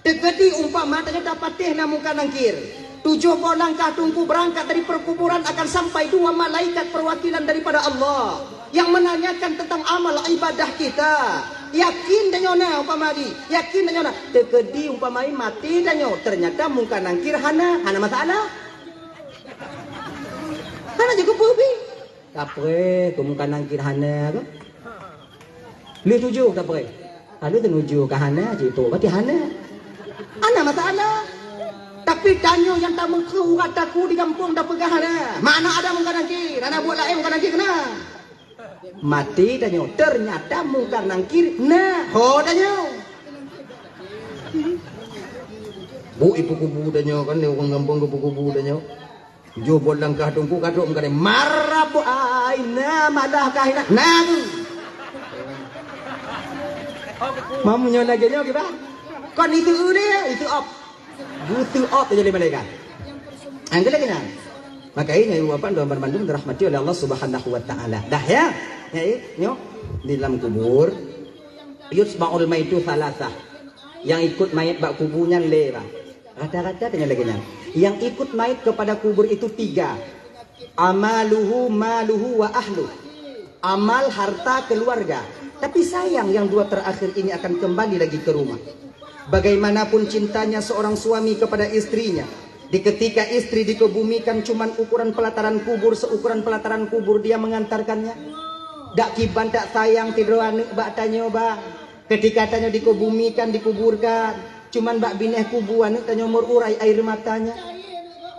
dekati umpama ternyata patih namun kanangkir 7 langkah tunggu berangkat dari perkuburan akan sampai 2 malaikat perwakilan daripada Allah yang menanyakan tentang amal ibadah kita. Yakin danyo na umpama di yakin danyo na dekati umpamai mati danyo ternyata mung kanangkir hana masalah hana juga pubi tapre kumung kanangkir hana ko li 7 tapre. Lalu menuju ke hana itu berarti hana. Ana masalah. Tapi tanyo yang tak mengkau kataku di kampung dah pegah hana. Mana ada mengkanangkir, ana buat lain mengkanangkir kena. Mati tanyo ternyata mengkanangkir nah ho tanyo. Bu ibu kubu tanyo kan orang kampung kubu tanyo. Jo buat langkah tungku kaduk mengkane marah bu aina malah kahina. Nah. Mamunya lagi nyo kita. Kon itu dia, itu op. Butuh op jadi malaikat. Angkat lagi nah. Maka ini ibu bapak dan Bandung dirahmati oleh Allah Subhanahu wa taala. Dah ya. Ya nyo di dalam kubur yusba'ul maitu salasah. Yang ikut mayat bak kuburnya lera. Rata-rata dengan lagi nah. Yang ikut mayat kepada kubur itu 3. Amaluhu, maluhu wa ahlu. Amal, harta, keluarga. Tapi sayang yang 2 terakhir ini akan kembali lagi ke rumah. Bagaimanapun cintanya seorang suami kepada istrinya. Di ketika istri dikebumikan cuman ukuran pelataran kubur, seukuran pelataran kubur dia mengantarkannya. Dak kiban tak sayang tidur anak bak tanyo bang. Ketika tanyo dikebumikan, dikuburkan. Cuman bak bineh kubu anak tanyo merurai air matanya.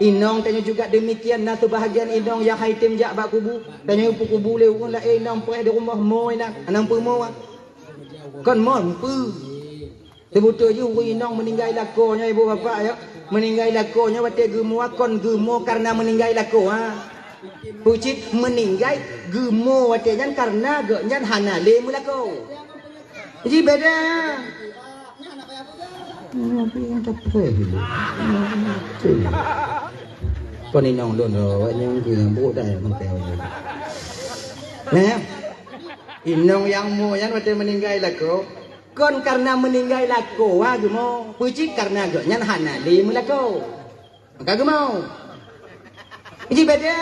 Inong tanyo juga demikian nah kebahagiaan inong yang haitim jak bak kubu tanyo kubu le la inong puai di rumah mo nak anang pu mo kon mon pu betul ju inong meninggal lakonya ibu bapak ya meninggal lakonya wate gemo kon gemo karena meninggal lako ha pucit meninggal gemo wate nyan karena ge nyan hana le mulako jadi beda apa yang terpilih con inong luôn rồi nhưng thì bố đây mang theo nah inong yang mo yan wate meninggal lako kon karena meninggal lako ha gemo pucit karena ge nyan hana le mulako maka gemo jadi beda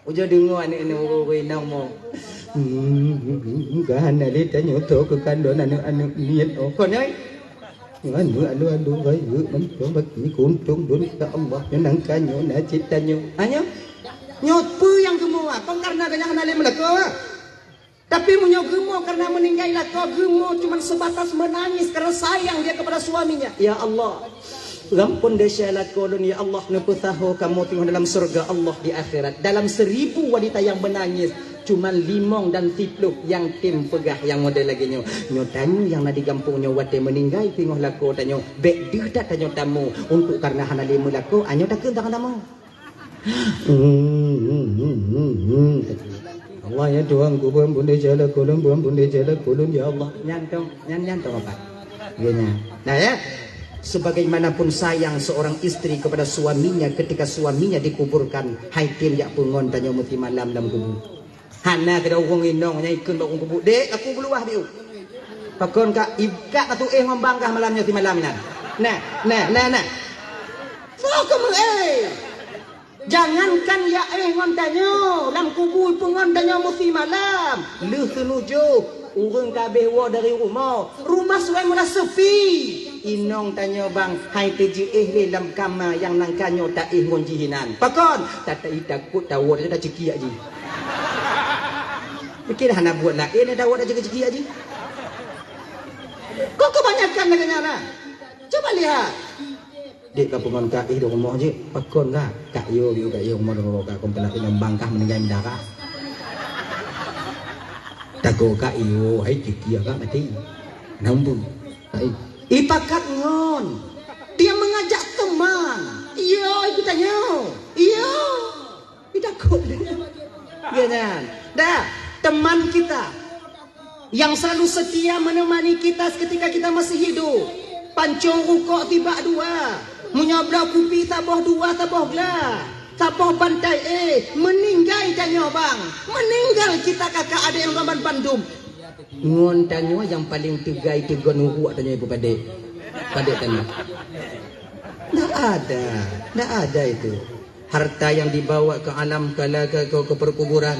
Ujo dengar anak orang mo. Gahan ali tanya to ke kandon anak niat kau nyai. Anu bayu mentong bagi kuntung dun ka Allah nang kanyo na citanyo. Hanya nyopu yang gemua kau karena kanyang nale melako. Tapi munyo gemo karena meninggal lako gemo cuma sebatas menangis karena sayang dia kepada suaminya. Ya Allah. Lampun desa lakolun ya Allah neputaho kamu tinggal dalam surga Allah di akhirat. Dalam 1000 wanita yang menangis cuma 5 dan 10 yang tim pegah yang model lagi nyo tanyo yang nadi gampungnya wate meninggal tinggal lako tanyo bek dia tak tanyo tamu untuk karena hana 5 lako anyo tak kentak tamu. Allah ya Tuhan ku buam bunda jala kulun ya Allah nyantong apa gini. Nah ya sebagaimanapun sayang seorang istri kepada suaminya ketika suaminya dikuburkan haitim ya pungon tanya muti malam dalam kubur hana kada wong inong nya ikun bang kubur dek aku beluah diu pakon ka ibka atu membangkah malamnya ti malam nah so kamu jangankan ya ngontanyo dalam kubur pungon tanya muti malam leuh tunuju urang kabeh wa dari rumah suai mula sepi. Inong tanyo bang hai teji dalam kama yang nangkanyo tak ngonjihinan. Pakon tata takut tawot dah ceki aji. Mikir hana buat lah ini tawot aja ceki aji. Kok kebanyakan laganya na? Coba lihat. Dek kapungan ka do mo aje. Pakon ka kak yo mo do ka kompena yang bangkah meninggal darah. Tago ka iyo hai ceki ka mati. Nampun. Ipakat ngon dia mengajak teman iya ikut tanya iya tidak kok ya dah teman kita yang selalu setia menemani kita ketika kita masih hidup pancong rukuk tiba dua menyabla kupi taboh dua taboh gla taboh bantai meninggal tanya bang meninggal kita kakak ada yang raman Bandung ngon tanyo yang paling tegai tegon uak tanyo ibu pade tanyo ndak ada itu harta yang dibawa ke alam kalaga ke perkuburan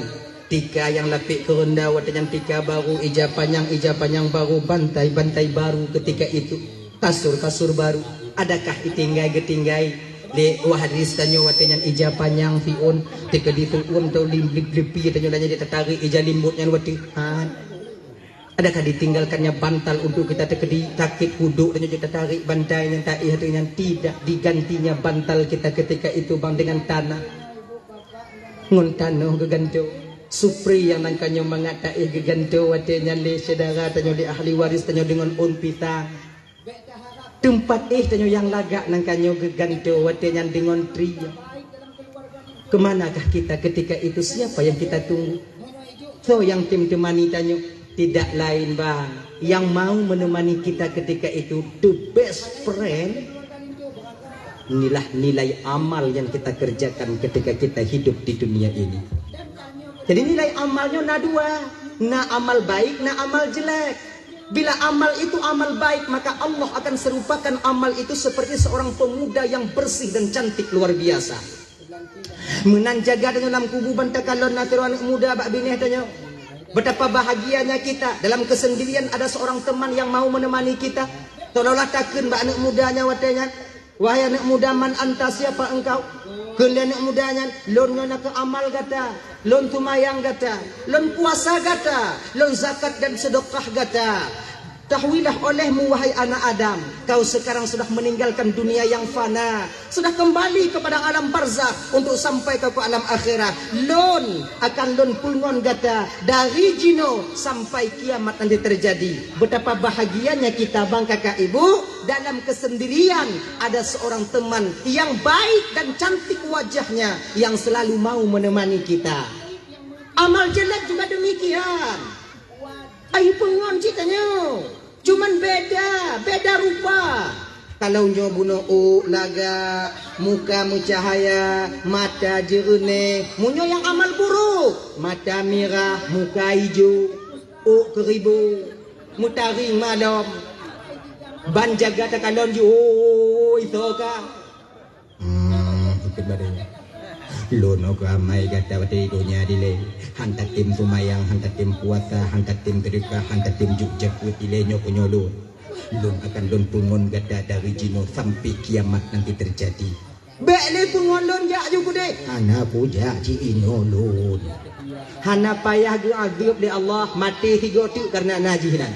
tika yang lapik ke rendah watanya tika baru ija panjang baru bantai baru ketika itu kasur baru adakah itinggai le wahadis tanyo watanya ija panjang fiun tika dituun tau lipi tanyo nanya ditatarik ija limbutnya watihan. Adakah ditinggalkannya bantal untuk kita tekedi takik kuduk dan kita tarik bantai yang tak yang tidak digantinya bantal kita ketika itu bang dengan tanah ngontano geganto supri yang nangkanyo mangatai geganto watenya le sedara tanyo di ahli waris tanyo dengan unpita tempat tanyo yang lagak nangkanyo geganto watenya dengan tria kemanakah kita ketika itu siapa yang kita tunggu so yang tim temani tanyo tidak lain bang yang mau menemani kita ketika itu the best friend inilah nilai amal yang kita kerjakan ketika kita hidup di dunia ini. Jadi nilai amalnya na dua, na amal baik, na amal jelek. Bila amal itu amal baik maka Allah akan serupakan amal itu seperti seorang pemuda yang bersih dan cantik luar biasa. Menanjaga dalam kubu bantakalon natiro anak muda bak bineh tanya. Betapa bahagianya kita dalam kesendirian ada seorang teman yang mau menemani kita. Tolonglah takun mbak anak mudanya watanya. Wahai anak muda man anta siapa engkau? Kemudian anak mudanya lon nak ke amal gata, lon tumayang gata, lon puasa gata, lon zakat dan sedekah gata. Tahwilah olehmu wahai anak Adam, kau sekarang sudah meninggalkan dunia yang fana, sudah kembali kepada alam barzakh untuk sampai ke alam akhirat. Lon akan lon pulngon gata dari jino sampai kiamat nanti terjadi. Betapa bahagianya kita bang kakak ibu dalam kesendirian ada seorang teman yang baik dan cantik wajahnya yang selalu mau menemani kita. Amal jelek juga demikian. Ayo pengon citanya. Cuman beda rupa. Kalau nyo buno laga, muka mencahaya, mata jernih, munyo yang amal buruk, mata merah, muka hijau, keribu, mutaring malam, ban jaga takalon ju, itu ka. Ikut badannya. Lono kamay kata wati dunia dile. Hantar tim tumayang, hantar tim puasa, hantar tim terika, hantar tim jukjak ile nyoko nyolo. Lun akan lun pungon kata dari jino sampai kiamat nanti terjadi. Bele pungon lun jak juga deh. Hana puja ci ino lun. Hana payah gu agib di Allah mati tiga tu karena najihinan.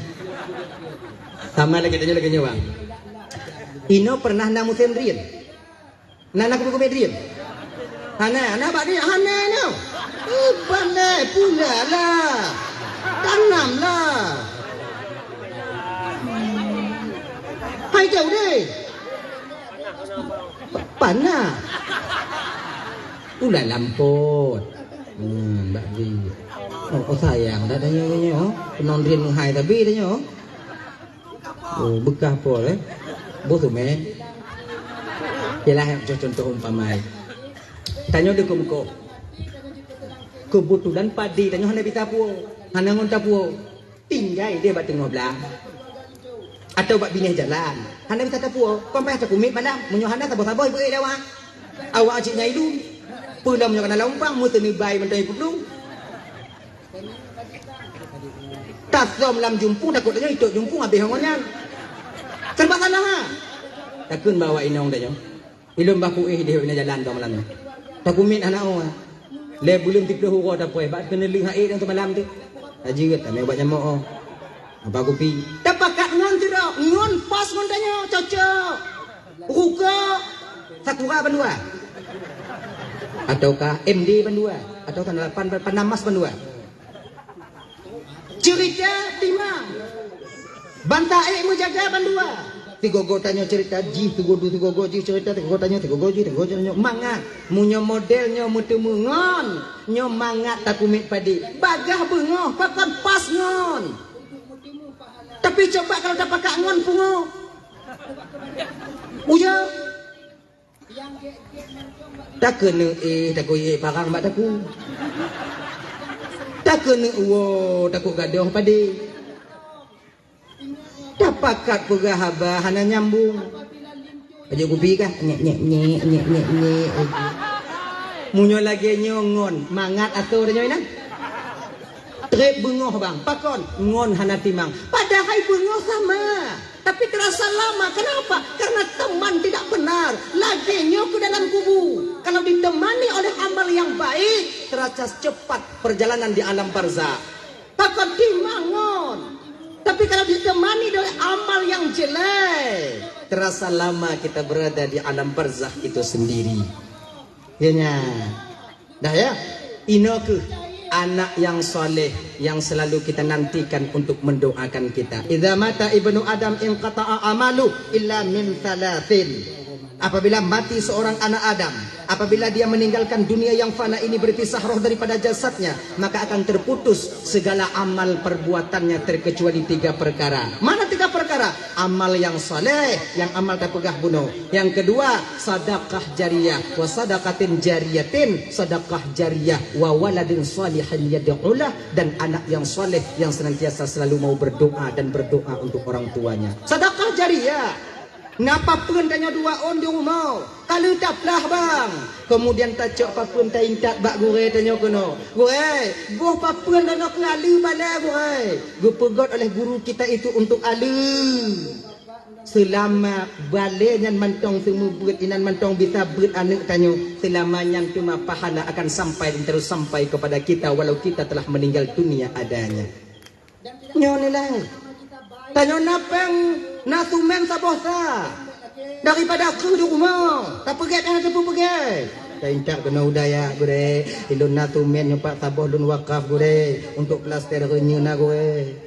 Sama lagi tanya lagi nyawa. Ino pernah namu sendirian. Nana kubu medrian. Hana bak dia hana no. Pandai pula lah. Tanam lah. Hai jauh deh. Panah. Ulah lampot. Mbak Di. Oh sayang dah tanya oh. Penondrian menghai tapi tanya oh. Oh bekah pol bố tụi mẹ vậy là cho contoh umpamai tanya dia kumko kebutuhan padi tanya hana bita puo hana ngonta puo tinggai dia bat tengok belah atau bat bineh jalan hana bita puo kompai tak kumit malam munyo hana sabo-sabo ibu dah wah awak cik nyai lu pula munyo kana lompang mu teni bai mentai pudung tak som lam jumpung takut tanya itu jumpung habis hongonnya serba salah ha. Takun bawa inong dah nyo. Ilum baku dia ina jalan kau malam ni. Takumit anak orang. Le belum tipu huru dah poe. Bak kena lih air tu malam tu. Haji kata mai buat jamak oh. Apa aku pi? Dapat kat ngon tu dak. Ngon pas ngon tanya cocok. Ruka Sakura Bandua. Ataukah MD Bandua atau tanda 8 Panamas Bandua. Cerita timang. Bantai menjaga Bandua. Tiga go tanya cerita ji, tiga go ji cerita, tiga go tanya mangat. Munyo modelnya mutu mengon, nyo mangat tak kumit padi. Bagah bengoh, pakan pas ngon. Tapi coba kalau dapat kak ngon pungo. Uya. Tak kena tak koye parang mak taku. Tak kena takut gadoh padi. Dapakat pegahaba hana nyambung. Aja gubi kah? Nyek. Munyo lagi nyongon mangat atau dah nyoinan. Trip bengoh bang, pakon ngon hana timang. Padahal bengoh sama. Tapi terasa lama. Kenapa? Karena teman tidak benar. Lagi ke dalam kubu. Kalau ditemani oleh amal yang baik, terasa cepat perjalanan di alam barzah. Pakon timangon. Tapi kalau ditemani oleh amal yang jelek, terasa lama kita berada di alam barzakh itu sendiri. Ya, dah ya. Inoku anak yang soleh yang selalu kita nantikan untuk mendoakan kita. Idza mata ibnu Adam inqata'a amalu illa min thalathin. Apabila mati seorang anak Adam, apabila dia meninggalkan dunia yang fana ini berpisah roh daripada jasadnya, maka akan terputus segala amal perbuatannya terkecuali 3 perkara. Mana 3 perkara? Amal yang saleh, yang amal tak pegah bunuh. Yang kedua, sedekah jariyah, wa sadaqatin jariyatin, sedekah jariyah, wa waladin salihin yad'ulah, dan anak yang saleh yang senantiasa selalu mau berdoa dan berdoa untuk orang tuanya. Sedekah jariyah. Napa pun tanya 2 on di rumah. Kalau tak pelah bang. Kemudian tak cok papun tak intak bak gure tanya kono. Gure, boh papun dan nak lalu bala gure. Gue pegot oleh guru kita itu untuk alu. Selama balenya mantong semua buat inan mantong bisa buat anak tanya. Selamanya cuma pahala akan sampai dan terus sampai kepada kita walau kita telah meninggal dunia adanya. Nyonilah. Tanya napeng nasumen sabosa daripada aku di rumah tak pergi kan tu pergi tak intak kena udaya gure ilun nasumen nyopak saboh lun wakaf gure untuk plaster renyuna gue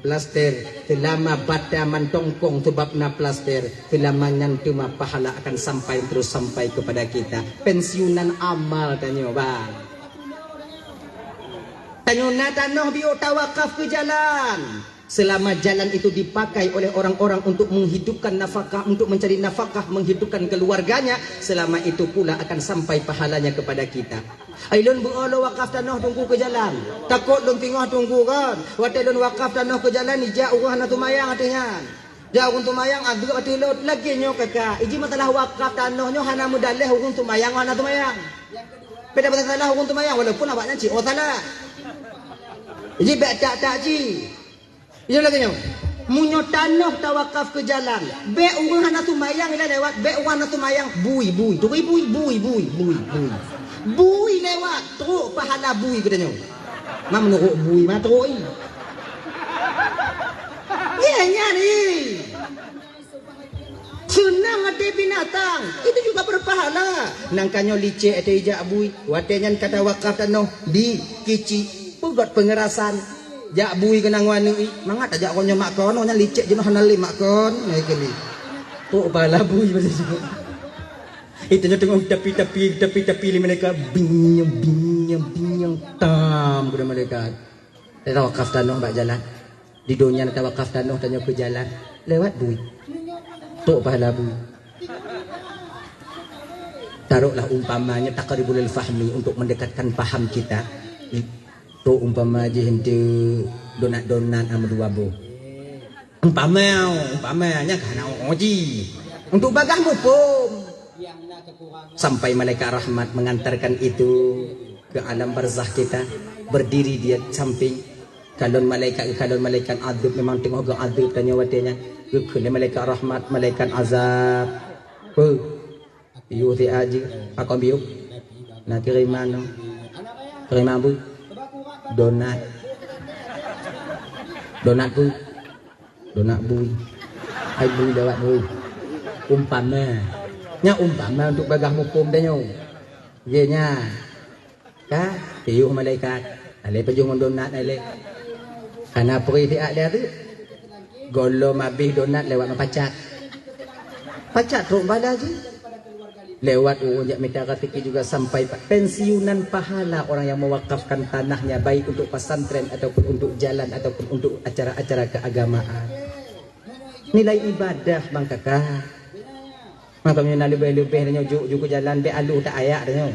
plaster selama bata mantongkong sebab na plaster selama nyantu mah pahala akan sampai terus sampai kepada kita. Pensiunan amal tanya bang. Tanya na tanah bio tawakaf ke jalan. Selama jalan itu dipakai oleh orang-orang untuk menghidupkan nafkah, untuk mencari nafkah, menghidupkan keluarganya, selama itu pula akan sampai pahalanya kepada kita. Ailun buolo wakaf tanah tunggu ke jalan. Takut lun tengah tunggu kan. Wate lun wakaf tanah ke jalan ija urah na tumayang atinya. Ja urang tumayang adu atilot lagi nyo kakak. Iji masalah wakaf tanah nyo hana mudaleh urang tumayang hana tumayang. Beda betul salah hukum tumayang walaupun awaknya cik oh salah. Jadi bek tak ji. Ini lagi nyo. Munyo tanah tawakaf ke jalan. Bek orang hana tumayang ila lewat. Bek orang hana tumayang bui. Turi bui. Bui lewat. Teruk pahala bui katanya. Mak menurut bui mak teruk ni. Ya ni. Senang ada binatang. Itu juga berpahala. Nangkanyo licik ada ijak bui. Watenya kata wakaf tanah di kici. Buat pengerasan. Jak bui kena ngwanu i. Mangat ajak konyo makon, nya licik jenuh hanali makon. Nah kali. Tu pala bui macam tu. Itu nya tengok tapi mereka binyang tam kepada mereka. Tawakaf tanah bak jalan. Di dunia tawakaf tanah tanya ke jalan. Lewat bui. Tu pala bui. Taruhlah umpamanya taqribul fahmi untuk mendekatkan paham kita. Tu umpama je hente donat am dua bu. Umpamanya kana oji. Untuk bagahmu pun sampai malaikat rahmat mengantarkan itu ke alam barzakh kita, berdiri dia samping kalon malaikat azab memang tengok ke azab tanya watenya ke malaikat rahmat malaikat azab. Yo ti aji pakon biu. Nak kirimano. Kirim bu. Donat bui ai bui lewat bui umpama untuk bagah mukum dah nyo ye nya ka tiuh malaikat ale pejung donat ale kana peri dia dia tu golo mabih donat lewat pacat teruk bala je lewat ujak minta rezeki juga sampai pensiunan pahala orang yang mewakafkan tanahnya baik untuk pesantren ataupun untuk jalan ataupun untuk acara-acara keagamaan. Nilai ibadah bang kakak. Makanya nak lebih-lebih dia juk jalan be alu tak ayak dia.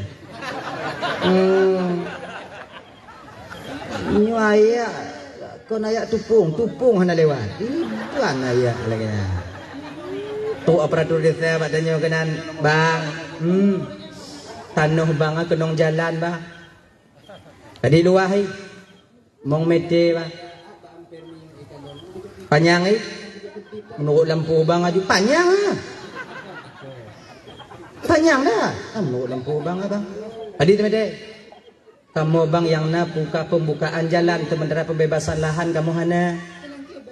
Ni ayak kau ayak tupung hana lewat. Itu ayak lagi. Tu operator desa badannya kenan bang tanah bang kenong jalan bang tadi luah mong mete bang panjang menurut lampu bang aju panjang dah menurut lampu bang bang tadi mete kamu bang yang na buka pembukaan jalan sementara pembebasan lahan kamu hana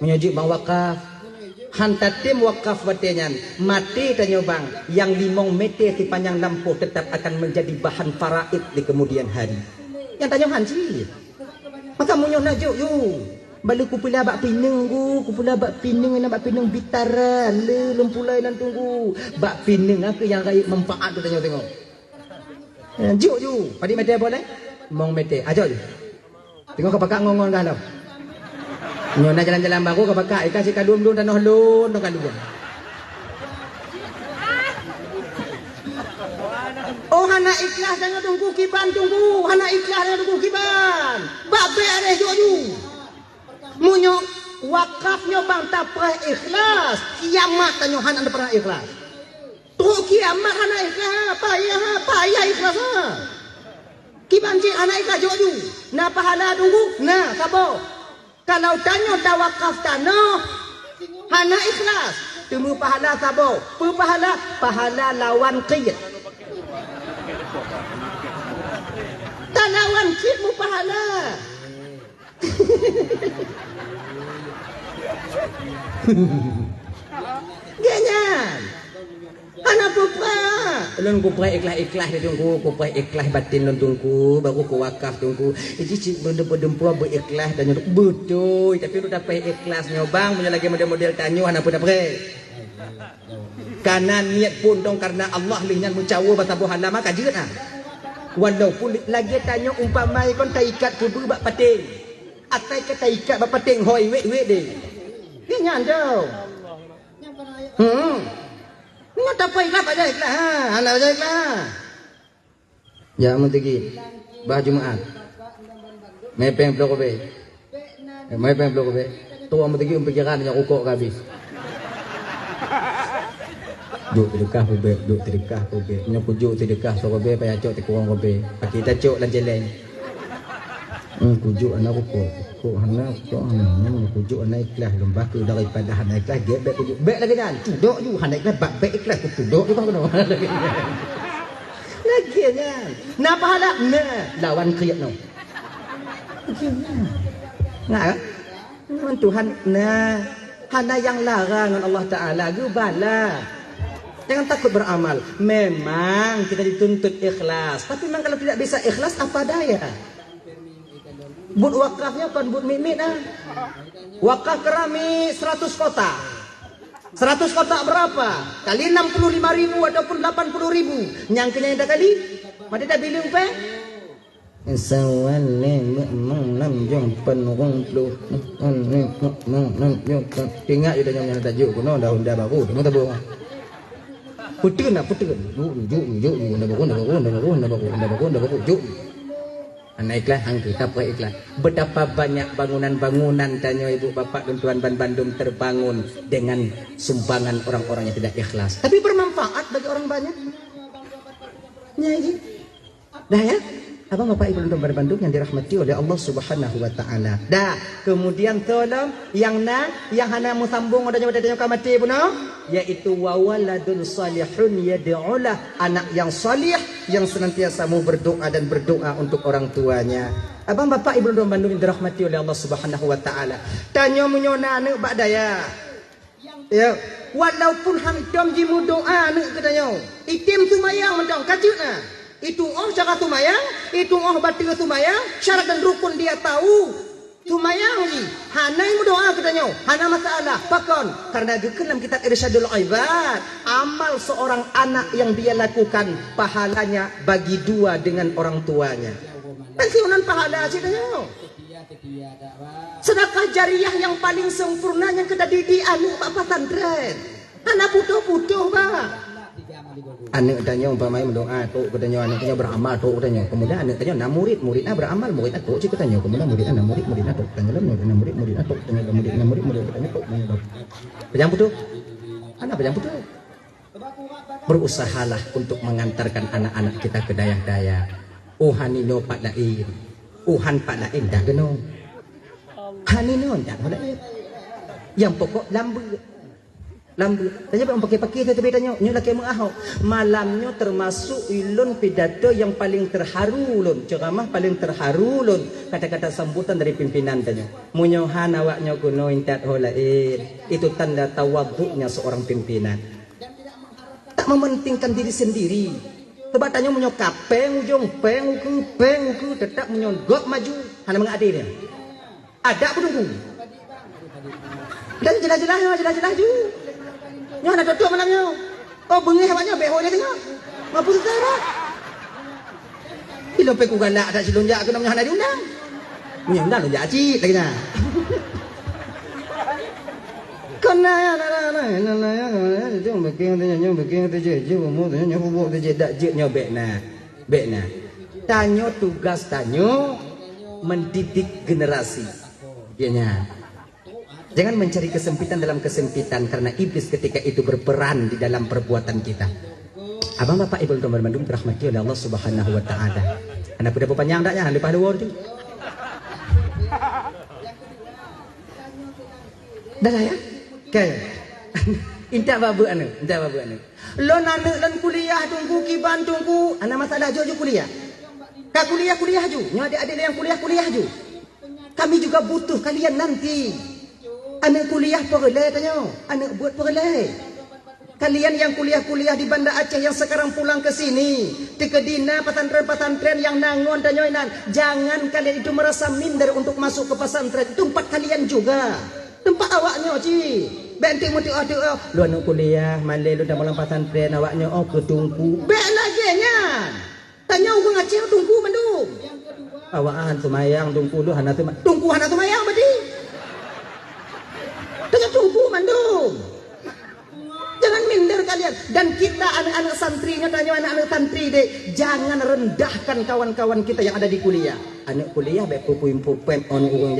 menyujuk bang wakaf hantatim wakaf batenyan mati tanya bang yang 5 meter di panjang lampu tetap akan menjadi bahan faraid di kemudian hari yang tanya hanci maka munyo nak juk yu balik kupula bak pineng kupula bak pineng nak bak pineng bitaran le lempulai nan tunggu bak pineng apa yang raya manfaat tu tanya tengok juk yu padi meter boleh mong meter ajo tengok kapakak ngongon kan Nyona jalan-jalan baru ke pakai ikan si kadum dun tanah lun kan dua. Oh hana ikhlas jangan tunggu kiban tunggu hana ikhlas jangan tunggu kiban. Babe ada joju. Munyo wakafnya bang tak pernah ikhlas. Kiamat tanyo hana pernah ikhlas. Tu kiamat hana ikhlas payah ikhlas ha. Kiban si hana ikhlas joju. Na pahala tunggu na sabo. Kalau tanya tawakaf tanah hana ikhlas temu pahala sabo pahala lawan qiyat tanawan qiyat mu pahala ganyan hana pupa lon kupra ikhlas dia tunggu kupra ikhlas batin lon tunggu baru ku wakaf tunggu iki benda-benda berikhlas dan betul tapi lu dapat ikhlas nyobang punya lagi model-model tanyo hana pun dapat karena niat pun dong karena Allah lingan mencawa batabu halama kajeut ah walaupun lagi tanyo umpama kon taikat kudu bak pating atai ke taikat bak pating hoi we de ni nyan dong Nggak dapat ikhlas aja ikhlas ha, anak aja ikhlas. Ya mentegi, bah Jumaat. Mepeng blok be. Mepeng blok be. Tu mentegi pikiran yang ukok habis. Juk sedekah kobe, juk sedekah kobe. Nya kujuk sedekah so kobe payah cok te kurang kobe. Pagi kita cok lan jeleng. Kujuk anak ko anak ko anak kujuk anak ikhlas lembah ke daripada anak ikhlas dia baik kujuk. Baik lagi kan. Tuduk ju anak ikhlas baik ikhlas ku tuduk tu kena. Lagi kan. Nak pahala nah lawan kriak no. Nah, Tuhan nah hana yang larang Allah Taala gubala. Jangan takut beramal. Memang kita dituntut ikhlas. Tapi memang kalau tidak bisa ikhlas apa daya? But wakafnya kan but mimit ah. Wakaf kerami 100 kotak. 100 kotak berapa? Kali 65.000 ataupun 80.000. Nyangkanya yang dah kali? Mati dah bilang pe? Sawan memang nam jong penurung lu. Nam jong ingat je dah nyang tajuk kuno dah unda baru. Tengok tabu. Putu nak putu. Juk unda baru. Juk. Anak ikhlas hang kita apa ikhlas. Betapa banyak bangunan-bangunan tanya ibu bapak dan tuan Bandung terbangun dengan sumbangan orang-orang yang tidak ikhlas. Tapi bermanfaat bagi orang banyak. Nyai. Dah ya? Abang bapak ibu dan tuan Bandung yang dirahmati oleh Allah Subhanahu wa taala. Dah, kemudian tolong yang hana mu sambung adanya pada mati pun yaitu wawaladun salihun yad'ulah, anak yang salih yang senantiasa mau berdoa dan berdoa untuk orang tuanya. Abang bapak ibu dan Bandung yang dirahmati oleh Allah Subhanahu wa taala. Tanya menyona anak bak daya. Ya, walaupun hantam jimu doa anak katanya. Itim sumayang mendong kacutna. Itu cara tumayang, itu batil tumayang, syarat dan rukun dia tahu. Tumayang ji, hana yang doa katanya, hana masalah. Pakon, karena dalam kitab Irsyadul Ibad, amal seorang anak yang dia lakukan pahalanya bagi dua dengan orang tuanya. Pensiunan pahala sih katanya. Sedekah jariah yang paling sempurna yang kita didik anak bapak pesantren. Anak putuh-putuh pak. Anak tanya umpamanya mendoa tu katanya anak tanya beramal tu katanya. Kemudian anak tanya nak muridnya beramal murid tu cik katanya. Kemudian muridnya tu tanya dalam murid tu tanya murid katanya tu tanya. Pejam putu. Anak pejam putu. Berusahalah untuk mengantarkan anak-anak kita ke daya-daya. Hanino pak lain. Han pak lain dah geno. Hanino dah lain. Yang pokok lambu. Tanya orang pakai saya tanya nyo laki mengahau malamnya termasuk ilun pidato yang paling terharu lun ceramah paling terharu lun kata-kata sambutan dari pimpinan tanya munyohan awaknya kuno intat holain itu tanda tawaduknya seorang pimpinan tak mementingkan diri sendiri sebab tanya munyokap ujung peng tetap munyonggok maju hanya mengadilnya ada apa tunggu dan jelas ju nyo nak tutup malamnya. Oh bengi awaknya beho dia tengok. Mampu sekarang. Kilo pe ku galak tak silunjak ke namanya nak diundang. Punya undang lonjak cik lagi nah. Kena ya jom bikin je mu tanya hubuk je dak je nyo bekna. Tanyo tugas tanyo mendidik generasi. Dianya. Jangan mencari kesempitan dalam kesempitan karena iblis ketika itu berperan di dalam perbuatan kita. Abang bapak ibu dan Bandung dirahmati oleh Allah Subhanahu wa taala. Anak pada panjang taknya lepas dua tu. Dah lah ya. Okey. Intak babu anu. Lo anak lan kuliah tunggu kiban tunggu. Ana masalah jo kuliah. Kak kuliah ju. Nyo adik-adik yang kuliah ju. Kami juga butuh kalian nanti. Anak kuliah perleh tanya, anak buat perleh. Kalian yang kuliah di Banda Aceh yang sekarang pulang ke sini, di Kedina pesantren-pesantren yang nangon tanya inan, jangan kalian itu merasa minder untuk masuk ke pesantren. Tempat kalian juga, tempat awaknya ci. Benti muti lu anak kuliah, malai lu dah malam pesantren awaknya ke tungku. Bek lagi nya. Tanya orang Aceh tungku Bandung. Awakan tumayang tungku lu hana tumayang berarti. Dengan tunggu Bandung. Jangan minder kalian. Dan kita anak-anak santrinya tanya anak-anak santri deh, jangan rendahkan kawan-kawan kita yang ada di kuliah. anak kuliah baik pupim on orang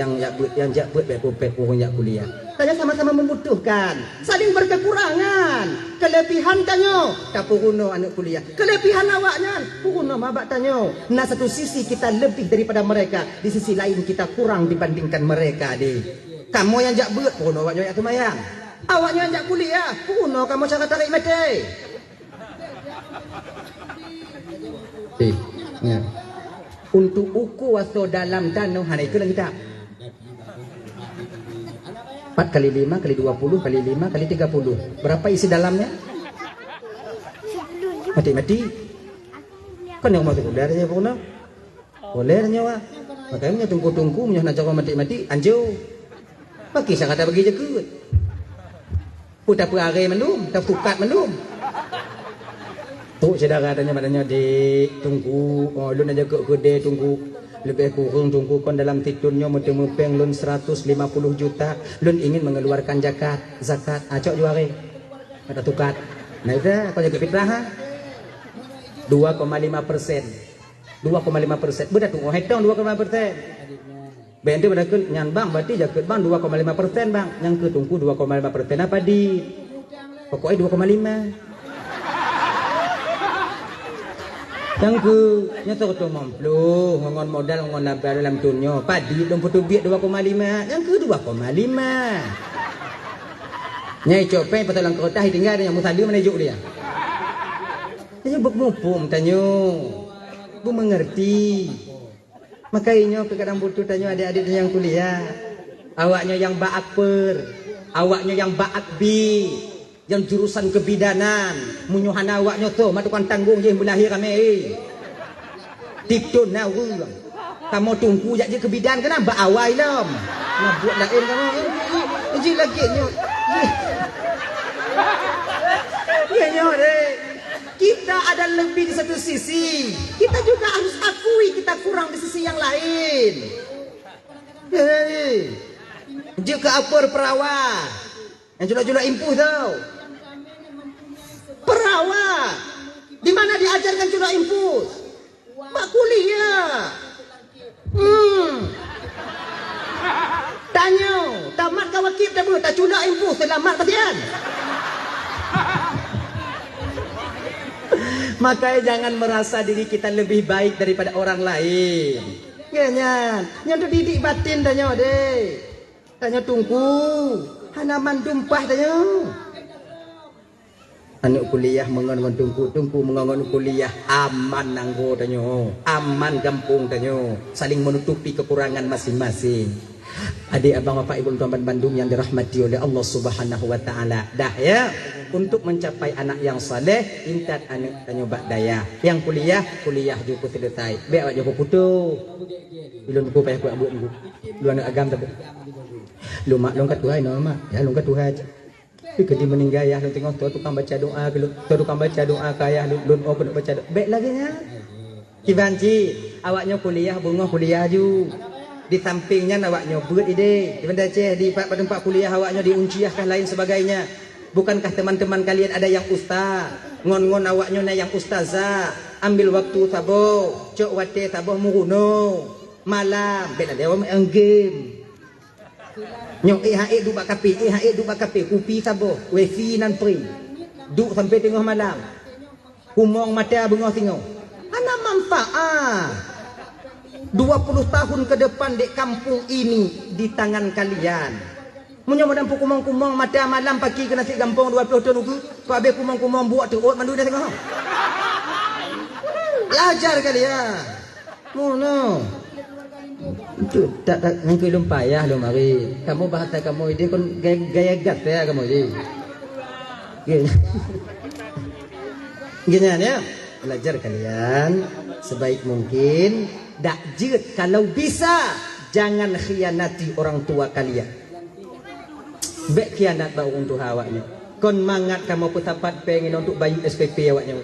yang jak buat baik pupim orang yang kuliah. Tanya sama-sama membutuhkan, saling berkekurangan, kelebihan tanya, tak puruno anak kuliah, kelebihan awaknya, puruno mabak tanya. Nah satu sisi kita lebih daripada mereka, di sisi lain kita kurang dibandingkan mereka deh. Kamu yang jak buat, puruno awaknya yang semayang. Awaknya yang jak kuliah, puruno kamu cara tarik mati. Ya. Untuk uku waso dalam tanah hari itu lagi tak 4 kali 5 kali 20 kali 5 kali 30 berapa isi dalamnya? Mati-mati kan yang masuk udaranya pun boleh nyawa makanya tunggu-tunggu punya nak cakap mati-mati anjau bagi saya kata bagi je kot putar perare menum tak tukat menum. Oh, saudara tanya dek tunggu, oh lun aja ke gede tunggu lebih kurang tunggu kon dalam titunnya mempeng lun 150 juta lun ingin mengeluarkan zakat acok juare ada tukat nah itu kau jaga fitrah 2,5% 2,5% berat tunggu hetong 2,5% bentuk pada kun nyanbang berarti jaket bang 2,5% bang yang ke tunggu 2,5% apa di pokoknya 2,5 yang ke nyata ketemu mampu ngon modal ngon nabar dalam tunyo padi dong putu biak 2,5 yang ke 2,5 nyai copeng patalang kota tinggal yang musalim menuju dia tanya buk mumpung tanyo bu mengerti makanya ke kadang butuh tanyo adik-adik yang kuliah awaknya yang baak per awaknya yang baak bi yang jurusan kebidanan munyuhan awaknya tu matukan tanggung je belahir kami titun na urang kamu tunggu jak je kebidan kena ba awai lam nak buat lain kamu ji lagi nyo ya nyo deh kita ada lebih di satu sisi kita juga harus akui kita kurang di sisi yang lain jika apur perawan yang jula-jula impuh tau perawat di mana diajarkan cula infus mak kuliah tanya tamat kawakib tak cula infus selamat kasihan makanya jangan merasa diri kita lebih baik daripada orang lain kayaknya yang terdidik batin tanya deh tanya tunggu hanaman dumpah tanya anak kuliah mengon tunggu mengon kuliah aman nanggo tanyo aman gampung tanyo saling menutupi kekurangan masing-masing adik abang bapak ibu tuan Bandung yang dirahmati oleh Allah Subhanahu wa taala dah ya untuk mencapai anak yang saleh intat anak tanyo bak daya yang kuliah juga selesai be awak joko putu bilun ku payah ku abut ku lu anak agam tapi lu mak longkat Tuhan no mak ya longkat Tuhan kedi meninggal ya lu tengok tu tukang baca doa lu tukang baca doa kaya lu oh kena baca doa baik lagi nya kibanci awaknya kuliah bunga kuliah ju di sampingnya awaknya buat ide di benda ceh di tempat kuliah awaknya diunciah kah lain sebagainya bukankah teman-teman kalian ada yang ustaz ngon awaknya na yang ustazah ambil waktu sabo cok wate sabo muruno malam beda dewa main game nyok hae du bak kape kopi sabo wifi nan free duk sampai tengah malam kumong mata bengah tengok ana manfaat 20 tahun ke depan di kampung ini di tangan kalian munyo modam kumong mata malam pagi ke nasi gampung 20 tahun tu kau habis kumong buat teruk mandu dah tengok belajar kalian mono itu tak ngangkui lum payah lum mari kamu bahasa kamu ini kon gaya gat ya kamu ini gini ya belajar kalian sebaik mungkin dak jeut kalau bisa jangan khianati orang tua kalian bek khianat bau untuk awaknya kon mangat kamu putapat pengen untuk bayu SPP awaknya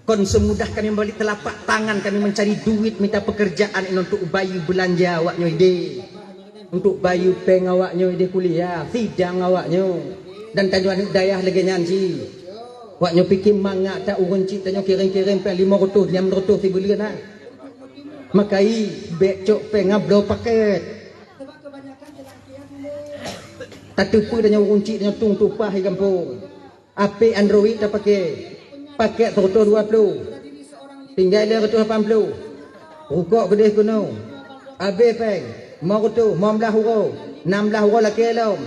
kon semudah kami balik telapak tangan kami mencari duit minta pekerjaan untuk bayu belanja awaknya ide untuk bayu peng awaknya ide kuliah sidang awaknya dan tajuan dayah lagi nyanci awaknya fikir mangak tak urun cik tanya kirim pe 500 600 si beli kan Makai becok pengablo paket. Tak tupu dan kunci dan tung tupah di kampung. HP Android tak pakai foto 20. Tinggal dia betul 80. Rukuk gede kuno. Abe peng. Mau tu, mau belah huruf. 16 huruf laki lom.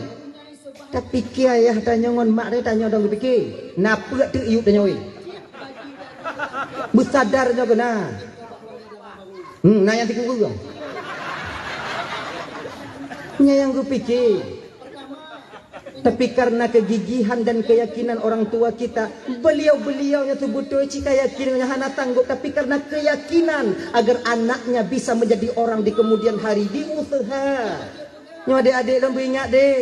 Tak fikir ayah tanya ngon mak dia tanya dong fikir. Napa tu iu tanya oi. Bersadarnya kena. Nanya tiku gua. Yang gue pikir. Tapi karena kegigihan dan keyakinan orang tua kita, beliau-beliaunya tu betul cika yakinnya hana tangguh, tapi karena keyakinan agar anaknya bisa menjadi orang di kemudian hari, diusaha. Nyo adik-adik lomba ingat dek,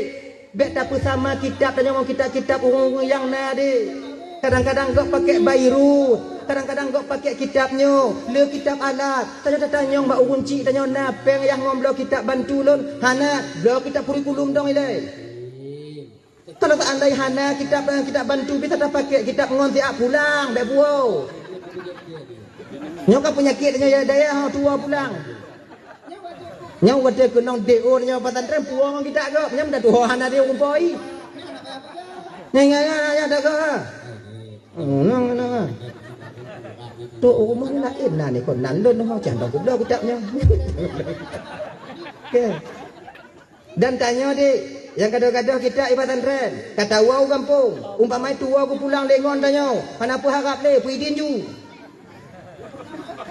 bek tak sama kitab dan ngomong kitab orang yang nade. Kadang-kadang kau pakai bairu, kadang-kadang kau pakai kitabnya, le kitab alat. Tanya mbak urunci, tanya napeng yang ngomblo kitab bantulun, hana blo kitab kurikulum dong ilai. Kalau tak andai hana kitab bantu bisa tak pakai kitab ngonti pulang dak buau. Nyoka penyakit nya daya tua pulang. Nyau wate kenong DO nya patan trem puang kita go. Nyam dah tua hana dia kumpoi. Nyang dak go. Nang. Tu rumah ni nak in ni kon nan lun ho chan dong kublo kitabnya. Okey. Dan tanya dik yang gaduh-gaduh kita ibatan tren. Kata wau kampung. Umpamai tua aku pulang lengon tanya. Kenapa harap le? Puidin ju.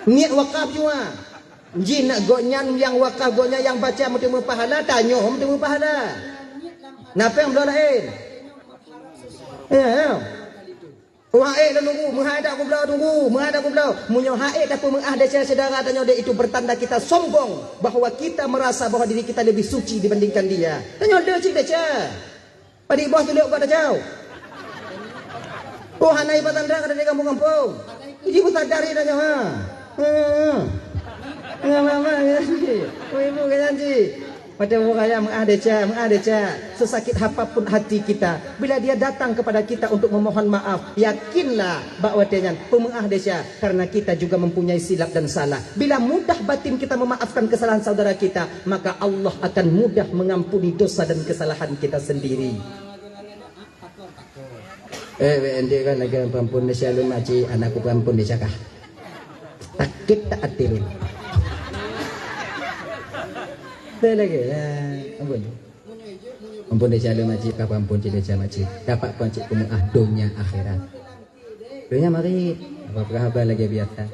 Niat wakaf cuma. Jin nak goknyan yang wakaf goknya yang baca mesti pahala. Tanya mesti pahala. Napa yang belum lain? Ya. Wah dah nunggu. Menghadap aku belau tunggu. Menghadap aku belau. Munyo haid apa mengahda saudara tanya dia itu bertanda kita sombong bahawa kita merasa bahawa diri kita lebih suci dibandingkan dia. Tanya dia cik baca. Padik bos tu lihat kat jauh. Oh hanai patandra ada di kampung-kampung. Ibu sadari tanya ha. Mama ya sih. Oh ibu kan sih. Pada orang yang mengadeca, sesakit apapun hati kita, bila dia datang kepada kita untuk memohon maaf, yakinlah bahawa dia pemengadeca, karena kita juga mempunyai silap dan salah. Bila mudah batin kita memaafkan kesalahan saudara kita, maka Allah akan mudah mengampuni dosa dan kesalahan kita sendiri. Ente kan lagi perempuan dia selalu maci, anakku perempuan dia cakap. Takut tak atilun. Lagi ampun dia cala macam apa ampun dia cala macam dapat kuancik pemuah dunia akhirat. Dunia mari apa khabar lagi biasa.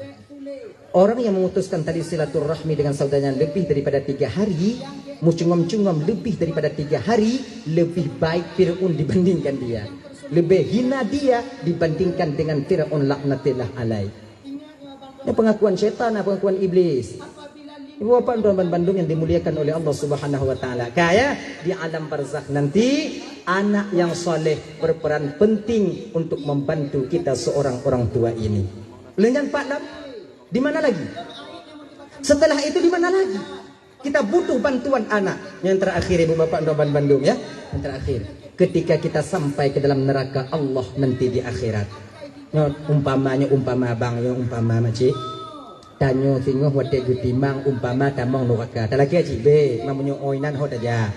Orang yang memutuskan tali silaturahmi dengan saudaranya lebih daripada 3 hari, mucungom-cungom lebih daripada 3 hari, lebih baik Fir'aun dibandingkan dia, lebih hina dia dibandingkan dengan Fir'aun laknatillah alaih. Ini pengakuan syaitan, pengakuan iblis. Ibu bapak dan Bandung yang dimuliakan oleh Allah Subhanahu wa taala. Kaya di alam barzakh nanti anak yang soleh berperan penting untuk membantu kita seorang orang tua ini. Lengan Pak Lam, di mana lagi? Setelah itu di mana lagi? Kita butuh bantuan anak. Yang terakhir ibu bapak dan Bandung ya. Yang terakhir, ketika kita sampai ke dalam neraka Allah nanti di akhirat. Umpama bang, umpama macam tanyo singoh wate gutimang umpama tamong neraka. Talaki cik be, mamunyo oinan hot aja.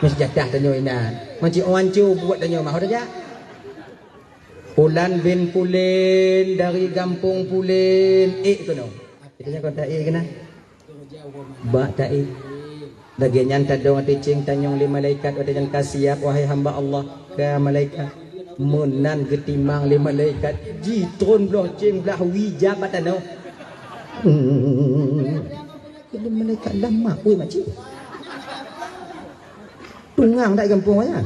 Mesti jatah tanyo inan. Manci oancu buat tanyo mah hot aja. Pulan bin Pulen dari Kampung Pulen. Kono. Itanya kon ta kena. Ba ta bagian tadong ticing tanyong li malaikat wate yang kasiap wahai hamba Allah ke malaikat. Menan getimang li malaikat jitron belah cing belah wijab batano. Ini malaikat lama oi macam tungang tak kampung aja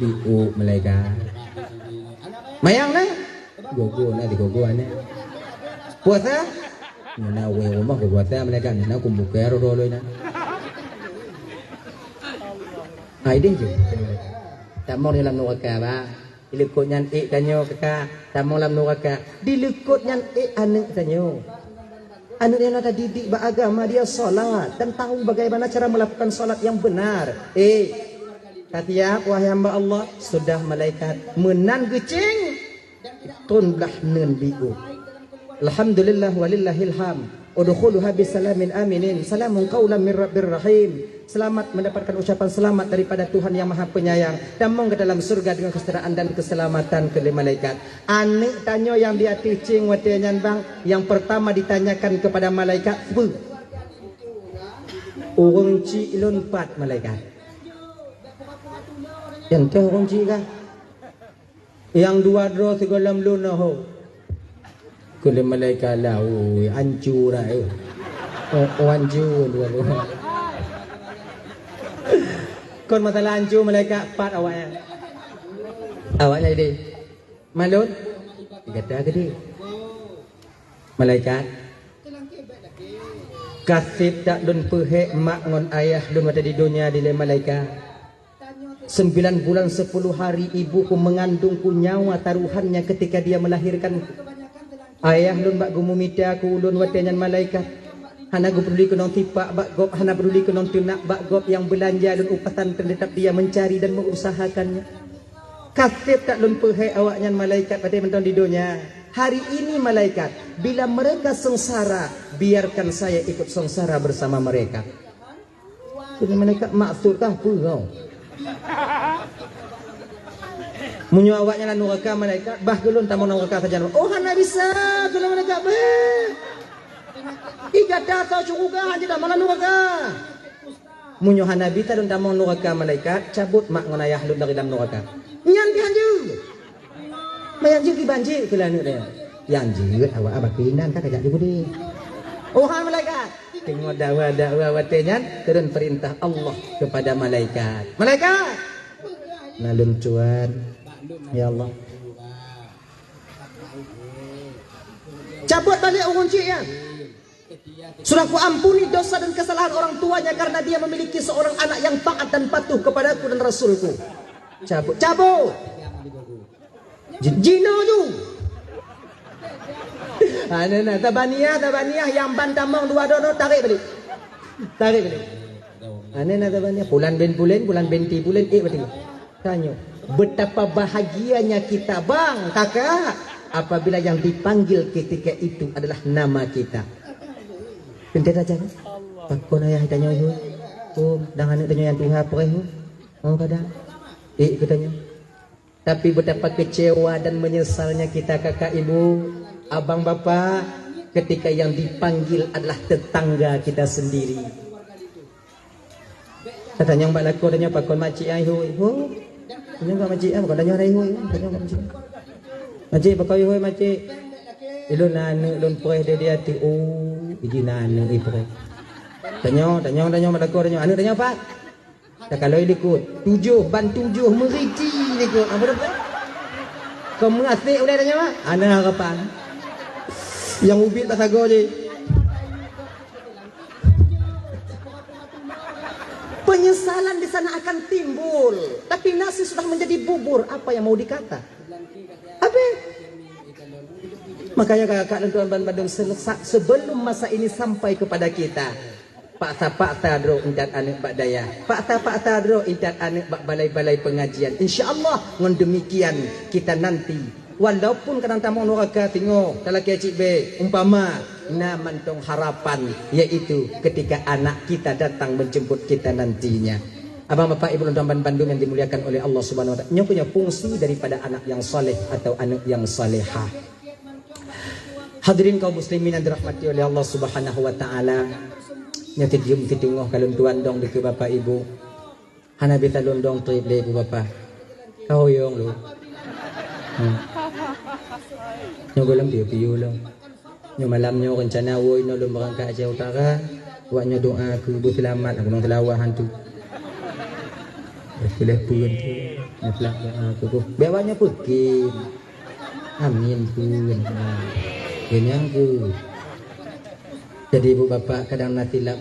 diu malaikat mayang na gogo na di gogo ana puasa na we rumah gogo ta malaikat na kumbukero rolo na ai ding je tamong dalam neraka ba dilekut nyan tanyo kakak tamong dalam neraka dilekut nyan anak tanyo. Anak yang ada didik beragama, dia solat dan tahu bagaimana cara melakukan solat yang benar. Kata wahai hamba Allah, sudah malaikat menan gecing tunlah nen biu. Alhamdulillah walillahil ham. Udkhuluha bisalamin aminin. Salamun qaulan min rabbir rahim. Selamat mendapatkan ucapan selamat daripada Tuhan yang Maha Penyayang. Damang ke dalam surga dengan kesejahteraan dan keselamatan ke malaikat. Anik tanya yang dia teaching watenyan bang. Yang pertama ditanyakan kepada malaikat, orang cilon 4 malaikat. Yang teh orang cik kah? Yang 2 dro segolam luna ho. Kule malaikat lah, hancur lah. Hancur dua. Kon masalah hancur malaikat 4 awaknya. Awaknya jadi malun. Kata gede. Malaikat kasih tak dun pehek mak ngon ayah dun ada di dunia di malaikat. 9 bulan 10 hari ibuku mengandungku nyawa taruhannya ketika dia melahirkan. Ayah lun bak gumumita aku ulun watenyan malaikat. Hana gu peduli ke non tipak bak gop, hana peduli ke non tunak bak gop yang belanja dan upatan terdetak dia mencari dan mengusahakannya. Kasih tak lun pehek awaknya malaikat pada menton di dunia. Hari ini malaikat, bila mereka sengsara, biarkan saya ikut sengsara bersama mereka. Jadi malaikat maksudkah apa kau? Munyo awaknya lan neraka malaikat bah gelun tamu neraka saja. Oh hana bisa kalau malaikat bah. Iga data syurga hanya dah mana neraka. Munyo hana bisa dan tamu neraka malaikat cabut mak ngonayah lun dari dalam neraka. Nyan dihanju. Mayanju di banjir kelanu dia. Yanju awak abak pindan tak kajak dibudi. Oh hana malaikat. Tengok dakwah watenyan turun perintah Allah kepada malaikat. Malaikat. Nalun cuan. Ya Allah. Cabut balik orang cik ya. Sudah ku ampuni dosa dan kesalahan orang tuanya karena dia memiliki seorang anak yang taat dan patuh kepadaku dan Rasulku. Cabut, cabut. Jino tu. Nah, tabaniah yang bantamong 2 dono tarik balik. Tarik balik. Nah, tabaniah bulan ben bulan balik. Tanya. Betapa bahagianya kita bang, kakak, apabila yang dipanggil ketika itu adalah nama kita. Pintar aja kan? Takut ayah tanya itu. Oh, jangan tanya yang Tuhan apa itu? Oh kadang. Katanya. Tapi betapa kecewa dan menyesalnya kita kakak ibu, abang bapak, ketika yang dipanggil adalah tetangga kita sendiri. Katanya mbak laku tanya pakon makcik ayu. Oh. Tanya kau makcik bukan tanya orang ihu. Tanya kau makcik. Makcik pakai ihu makcik. Ilun nanu ilun perih dia hati. Oh, ini nanu perih. Tanya malaku tanya. Anu tanya apa? Tak kalau ikut 7 ban 7 meriti ikut. Apa tu? Kau mengasih boleh tanya apa? Ana harapan. Yang ubit tak sago je. Penyesalan di sana akan timbul, tapi nasi sudah menjadi bubur. Apa yang mau dikata? Apa? Makanya kakak dan tuan Bandung sebelum masa ini sampai kepada kita, paksa dro indat anak bak daya, paksa dro indat anak bak balai-balai pengajian. InsyaAllah dengan demikian kita nanti, walaupun kadang tamu neraka tengok dalam kecik be umpama na mantong harapan, yaitu ketika anak kita datang menjemput kita nantinya. Abang bapak ibu dan Bandung yang dimuliakan oleh Allah Subhanahu wa taala, punya fungsi daripada anak yang saleh atau anak yang salehah. Hadirin kaum muslimin yang dirahmati oleh Allah Subhanahu wa taala, nyati dium titunggoh kalun tuan dong di ke bapak ibu. Hana beta londong trip le ibu bapak. Kau yong lu. Nyogolam piu-piu lo. Nyo malam nyo rencana woi no lo berangkat Aceh Utara. Buat nyo doa aku berselamat aku nang telawah hantu. Boleh pun tu. Naflah aku tu. Bewanya pergi. Amin pun. Kenyang tu. Jadi ibu bapa kadang nanti lah